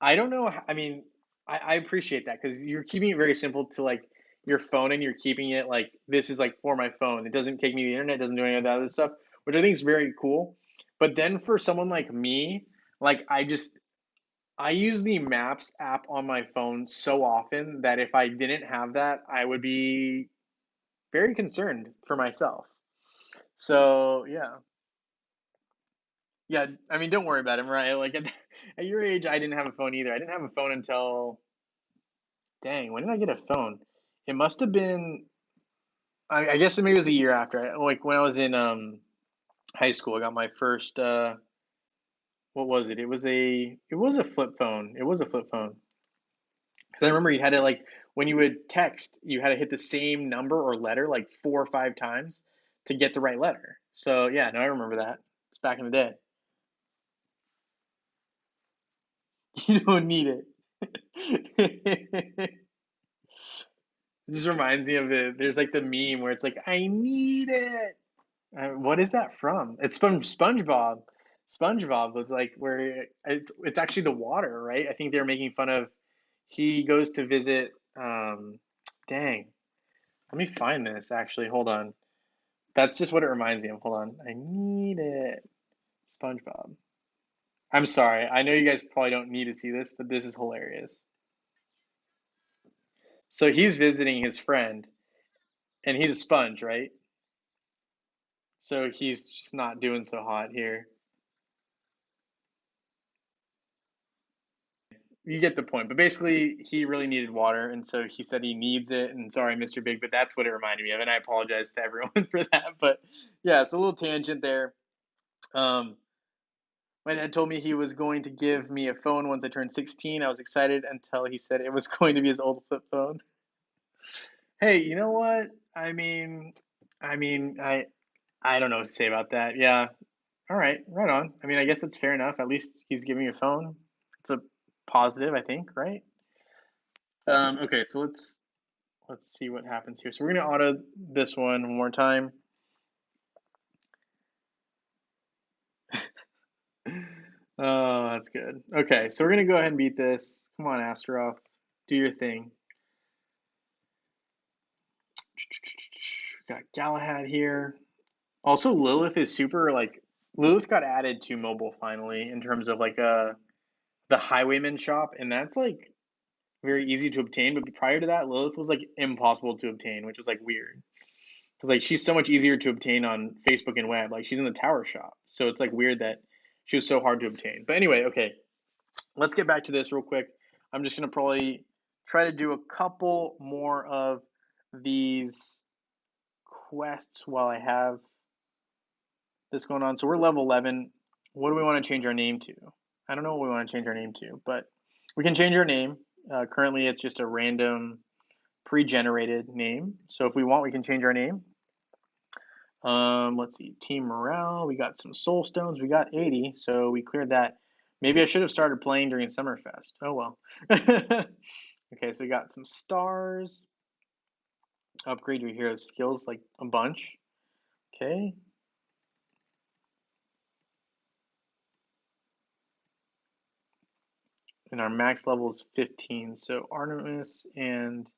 I don't know. I mean, I appreciate that because you're keeping it very simple to like your phone and you're keeping it like this is like for my phone. It doesn't take me to the internet, doesn't do any of that other stuff, which I think is very cool. But then for someone like me, like I use the Maps app on my phone so often that if I didn't have that, I would be very concerned for myself. So yeah. Yeah, I mean, don't worry about him, right? Like at your age, I didn't have a phone either. I didn't have a phone until, dang, when did I get a phone? It must have been, I guess maybe it was a year after. Like when I was in high school, I got my first what was it? It was a flip phone. It was a flip phone. Because I remember you had to like when you would text, you had to hit the same number or letter like 4 or 5 times to get the right letter. So yeah, no, I remember that. It's back in the day. You don't need it. It just reminds me of there's like the meme where it's like, I need it. What is that from? It's from SpongeBob. SpongeBob was like where it's actually the water, right? I think they're making fun of he goes to visit dang. Let me find this actually. Hold on. That's just what it reminds me of. Hold on. I need it. SpongeBob. I'm sorry. I know you guys probably don't need to see this, but this is hilarious. So he's visiting his friend and he's a sponge, right? So he's just not doing so hot here. You get the point. But basically, he really needed water, and so he said he needs it. And sorry, Mr. Big, but that's what it reminded me of, and I apologize to everyone for that. But yeah, it's a little tangent there. Um, my dad told me he was going to give me a phone once I turned 16. I was excited until he said it was going to be his old flip phone. Hey, you know what? I mean, I don't know what to say about that. Yeah. All right, right on. I mean, I guess that's fair enough. At least he's giving me a phone. It's a positive, I think, right? Okay, so let's see what happens here. So we're gonna auto this one more time. Oh, that's good. Okay, so we're gonna go ahead and beat this. Come on, Astaroth, do your thing. Got Galahad here. Also, Lilith is super like Lilith got added to mobile finally in terms of like the Highwayman shop, and that's like very easy to obtain. But prior to that, Lilith was like impossible to obtain, which was like weird. Because like she's so much easier to obtain on Facebook and web. Like she's in the tower shop, so it's like weird that she was so hard to obtain. But anyway, okay, let's get back to this real quick. I'm just gonna probably try to do a couple more of these quests while I have this going on. So we're level 11. What do we want to change our name to? I don't know what we want to change our name to, but we can change our name. Currently, it's just a random pre-generated name. So if we want, we can change our name. Let's see, team morale. We got some soul stones. We got 80, so we cleared that. Maybe I should have started playing during Summerfest. Oh well. Okay, so we got some stars. Upgrade your hero skills like a bunch. Okay. And our max level is 15. So Artemis and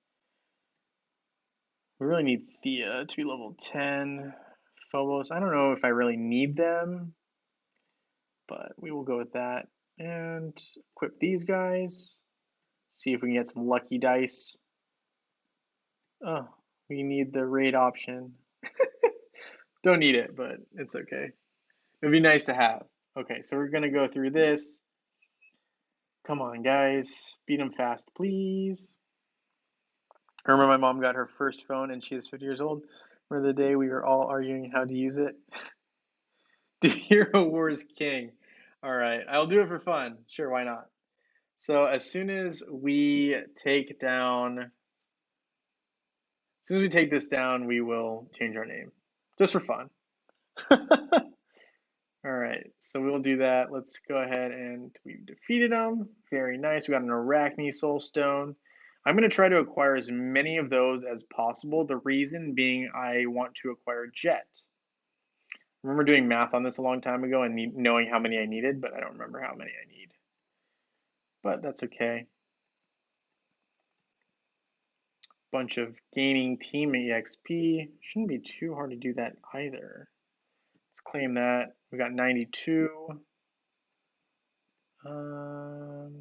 we really need Thea to be level 10. Phobos. I don't know if I really need them, but we will go with that. And equip these guys. See if we can get some lucky dice. Oh, we need the raid option. Don't need it, but it's okay. It'd be nice to have. Okay, so we're gonna go through this. Come on, guys. Beat them fast, please. I remember my mom got her first phone and she is 50 years old. Remember the day we were all arguing how to use it? The Hero Wars King. All right, I'll do it for fun. Sure, why not? So as soon as we take this down, we will change our name, just for fun. All right, so we'll do that. Let's go ahead and we've defeated them. Very nice. We got an Arachne Soul Stone. I'm going to try to acquire as many of those as possible. The reason being I want to acquire Jet. I remember doing math on this a long time ago and knowing how many I needed, but I don't remember how many I need. But that's okay. Bunch of gaining team EXP. Shouldn't be too hard to do that either. Let's claim that. We got 92. Let's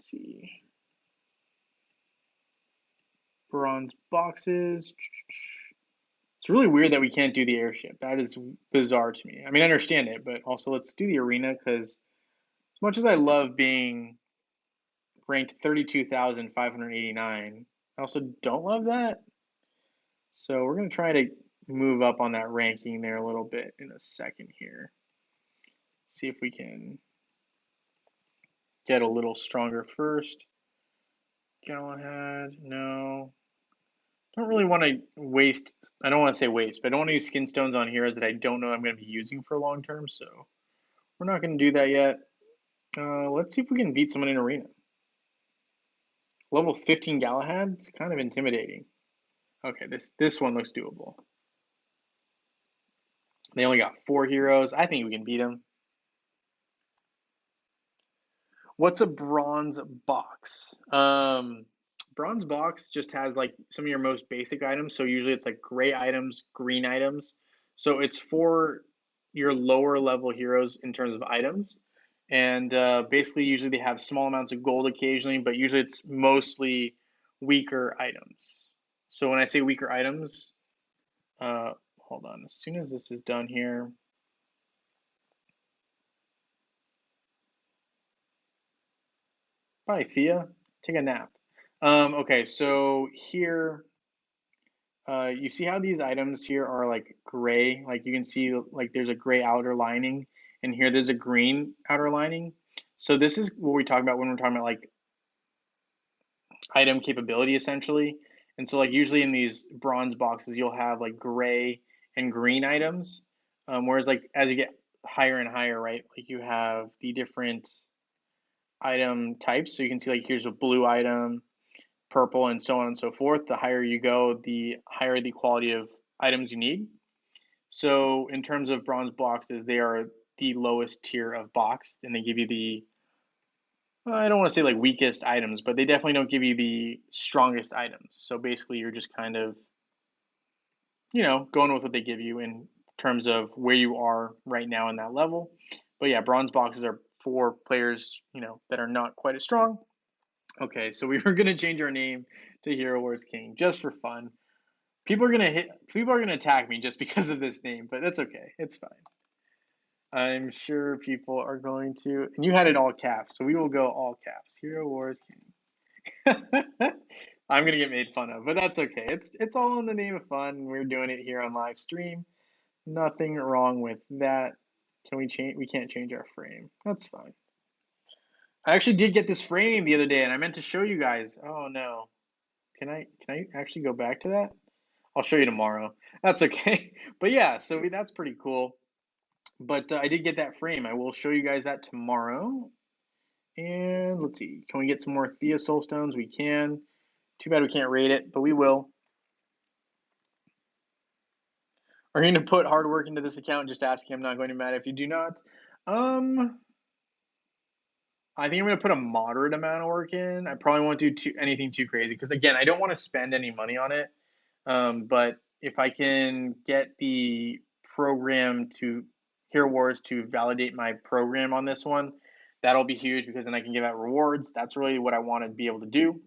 see. Bronze boxes. It's really weird that we can't do the airship. That is bizarre to me. I mean, I understand it, but also let's do the arena because as much as I love being ranked 32,589, I also don't love that. So we're going to try to move up on that ranking there a little bit in a second here. See if we can get a little stronger first. Galahad, no. Don't really want to waste, I don't want to say waste, but I don't want to use skin stones on heroes that I don't know I'm going to be using for long term, so we're not going to do that yet. Let's see if we can beat someone in arena. Level 15 Galahad, it's kind of intimidating. Okay, this one looks doable. They only got 4 heroes. I think we can beat them. What's a bronze box? Bronze box just has like some of your most basic items. So usually it's like gray items, green items. So it's for your lower level heroes in terms of items. And basically, usually they have small amounts of gold occasionally, but usually it's mostly weaker items. So when I say weaker items, hold on. As soon as this is done here, bye, Thea. Take a nap. Okay, so here, you see how these items here are like gray? Like you can see, like there's a gray outer lining, and here there's a green outer lining. So this is what we talk about when we're talking about like item capability, essentially. And so, like usually in these bronze boxes, you'll have like gray and green items. Whereas like as you get higher and higher, right? Like you have the different item types. So you can see like here's a blue item, purple, and so on and so forth. The higher you go, the higher the quality of items you need. So in terms of bronze boxes, they are the lowest tier of box, and they give you the, I don't want to say like weakest items, but they definitely don't give you the strongest items. So basically, you're just kind of, going with what they give you in terms of where you are right now in that level. But yeah, bronze boxes are for players, that are not quite as strong. Okay, so we were gonna change our name to Hero Wars King just for fun. People are gonna attack me just because of this name, but that's okay. It's fine. I'm sure people are going to, and you had it all caps, so we will go all caps. Hero Wars King. I'm gonna get made fun of, but that's okay. It's all in the name of fun. We're doing it here on live stream. Nothing wrong with that. Can we change? We can't change our frame. That's fine. I actually did get this frame the other day, and I meant to show you guys. Oh no. Can I actually go back to that? I'll show you tomorrow. That's okay. But yeah, so that's pretty cool. But I did get that frame. I will show you guys that tomorrow. And let's see. Can we get some more Thea Soul Stones? We can. Too bad we can't rate it, but we will. Are you going to put hard work into this account? Just asking. I'm not going to be mad if you do not. Um, I think I'm going to put a moderate amount of work in. I probably won't do anything too crazy because, again, I don't want to spend any money on it. But if I can get the program to Hero Wars to validate my program on this one, that'll be huge because then I can give out rewards. That's really what I want to be able to do.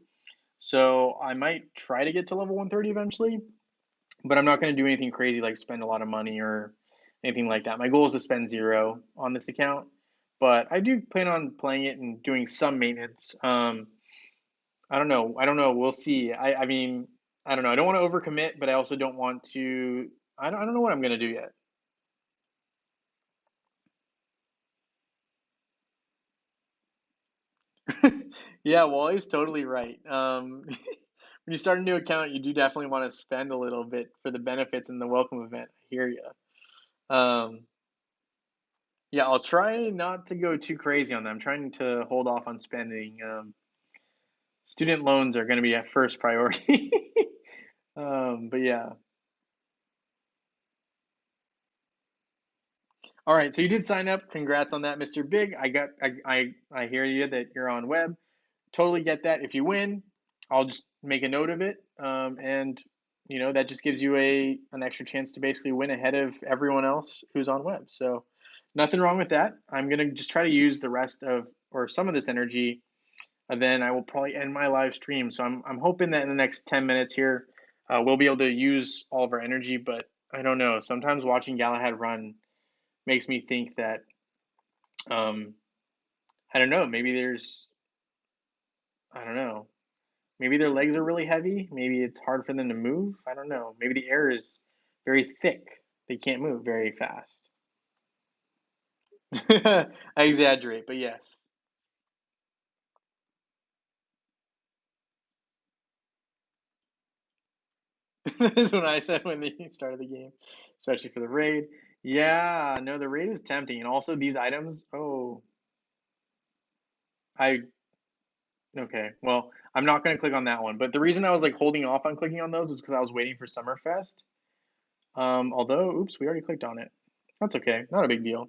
So I might try to get to level 130 eventually, but I'm not going to do anything crazy like spend a lot of money or anything like that. My goal is to spend 0 on this account, but I do plan on playing it and doing some maintenance. I don't know. I don't know. We'll see. I mean, I don't know. I don't want to overcommit, but I also don't want to. I don't know what I'm going to do yet. Yeah, Wally's totally right. When you start a new account, you do definitely want to spend a little bit for the benefits and the welcome event. I hear you. Um, yeah, I'll try not to go too crazy on that. I'm trying to hold off on spending. Student loans are going to be a first priority. But yeah. All right, so you did sign up. Congrats on that, Mr. Big. I hear you that you're on web. Totally get that. If you win, I'll just make a note of it, and that just gives you an extra chance to basically win ahead of everyone else who's on web. So nothing wrong with that. I'm gonna just try to use the rest of or some of this energy, and then I will probably end my live stream. So I'm hoping that in the next 10 minutes here, we'll be able to use all of our energy. But I don't know. Sometimes watching Galahad run makes me think that um, I don't know. I don't know. Maybe their legs are really heavy. Maybe it's hard for them to move. I don't know. Maybe the air is very thick. They can't move very fast. I exaggerate, but yes. That is what I said when they started the game, especially for the raid. Yeah, no, the raid is tempting, and also these items. Oh, I okay. Well, I'm not going to click on that one. But the reason I was like holding off on clicking on those was because I was waiting for Summerfest. Although, oops, we already clicked on it. That's okay. Not a big deal.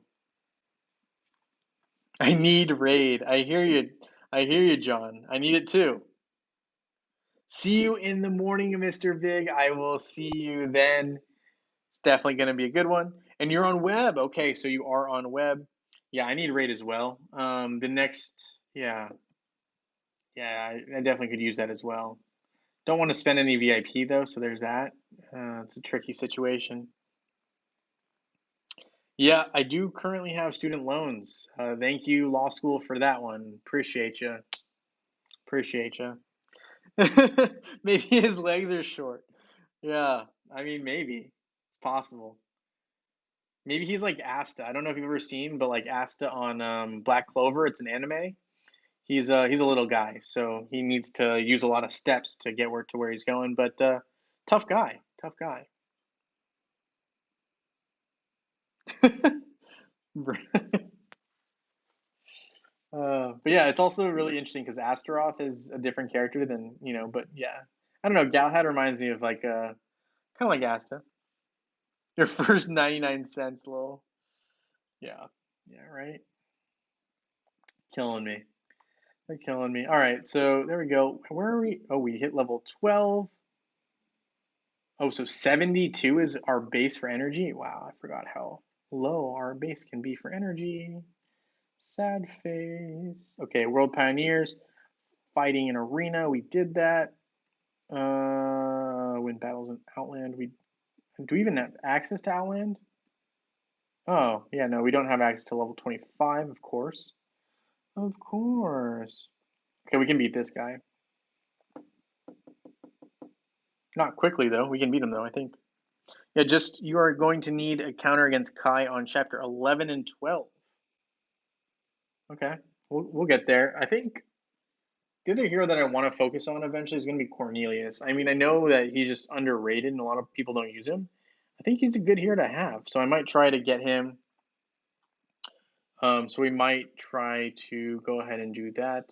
I need raid. I hear you. I hear you, John. I need it too. See you in the morning, Mr. Big. I will see you then. It's definitely going to be a good one. And you're on web. Okay, so you are on web. Yeah, I need raid as well. The next, yeah, yeah, I definitely could use that as well. Don't want to spend any VIP though, so there's that. It's a tricky situation. Yeah, I do currently have student loans. Thank you, law school, for that one. Appreciate you. Appreciate you. Maybe his legs are short. Yeah, I mean, maybe it's possible. Maybe he's like Asta. I don't know if you've ever seen, but like Asta on Black Clover, it's an anime. He's a little guy, so he needs to use a lot of steps to get where he's going. But tough guy, tough guy. But yeah, it's also really interesting because Astaroth is a different character than But yeah, I don't know. Galahad reminds me of like kind of like Asta. Your first 99 cents, lol. Yeah, yeah, right. Killing me. They're killing me. All right, so there we go. Where are we? Oh, we hit level 12. Oh, so 72 is our base for energy. Wow, I forgot how low our base can be for energy. Sad face. Okay, World Pioneers, fighting in arena. We did that. Win battles in Outland. We do we even have access to Outland? Oh, yeah, no, we don't have access to level 25, of course. Of course. Okay, we can beat this guy. Not quickly though. We can beat him though, I think. Yeah, just you are going to need a counter against Kai on chapter 11 and 12. Okay, we'll get there. I think the other hero that I want to focus on eventually is going to be Cornelius. I mean, I know that he's just underrated and a lot of people don't use him. I think he's a good hero to have, so I might try to get him. So we might try to go ahead and do that.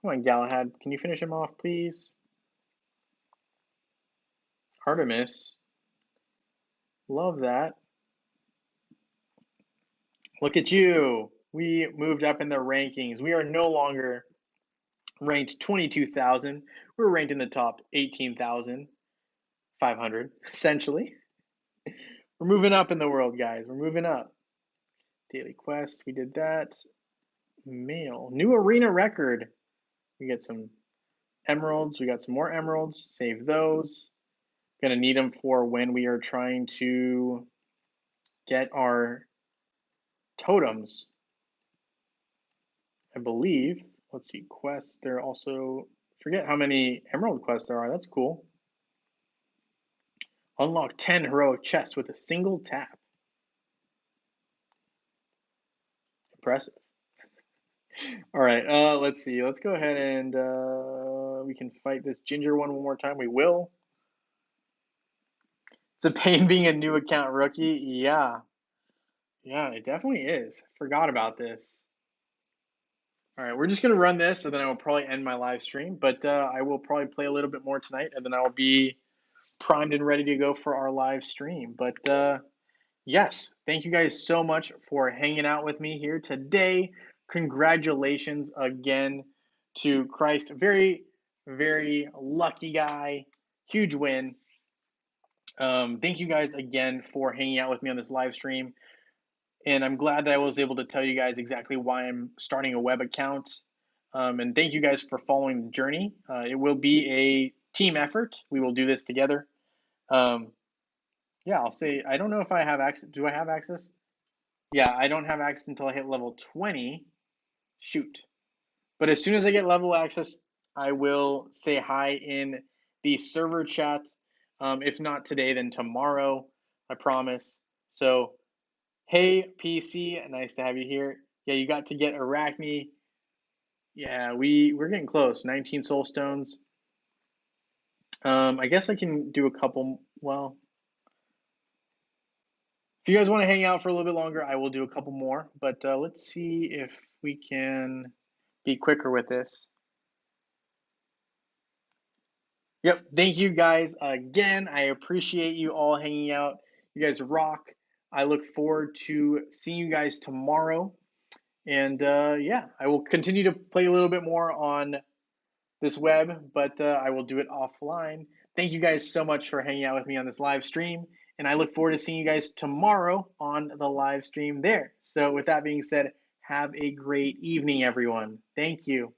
Come on, Galahad, can you finish him off, please? Artemis, love that. Look at you. We moved up in the rankings. We are no longer ranked 22,000. We're ranked in the top 18,500, essentially. We're moving up in the world, guys. We're moving up. Daily quests, we did that. Mail. New arena record. We get some emeralds. We got some more emeralds. Save those. Gonna need them for when we are trying to get our totems. I believe. Let's see, quests. There are also, forget how many emerald quests there are. That's cool. Unlock 10 heroic chests with a single tap. Impressive. All right, let's see. Let's go ahead and we can fight this ginger one more time. We will. It's a pain being a new account rookie. Yeah. Yeah, it definitely is. Forgot about this. All right, we're just going to run this and then I will probably end my live stream. But I will probably play a little bit more tonight and then I will be primed and ready to go for our live stream. But yes, thank you guys so much for hanging out with me here today. Congratulations again to Christ. Very, very lucky guy. Huge win. Thank you guys again for hanging out with me on this live stream. And I'm glad that I was able to tell you guys exactly why I'm starting a web account. And thank you guys for following the journey. It will be a team effort. We will do this together. Um, yeah, I'll say, I don't know if I have access. Do I have access? Yeah, I don't have access until I hit level 20. Shoot. But as soon as I get level access, I will say hi in the server chat. If not today, then tomorrow. I promise. So, hey, PC, nice to have you here. Yeah, you got to get Arachne. Yeah, we're getting close. 19 soul stones. I guess I can do a couple. Well, if you guys want to hang out for a little bit longer, I will do a couple more. But let's see if we can be quicker with this. Yep. Thank you guys again. I appreciate you all hanging out. You guys rock. I look forward to seeing you guys tomorrow. And yeah, I will continue to play a little bit more on this web, but I will do it offline. Thank you guys so much for hanging out with me on this live stream. And I look forward to seeing you guys tomorrow on the live stream there. So, with that being said, have a great evening, everyone. Thank you.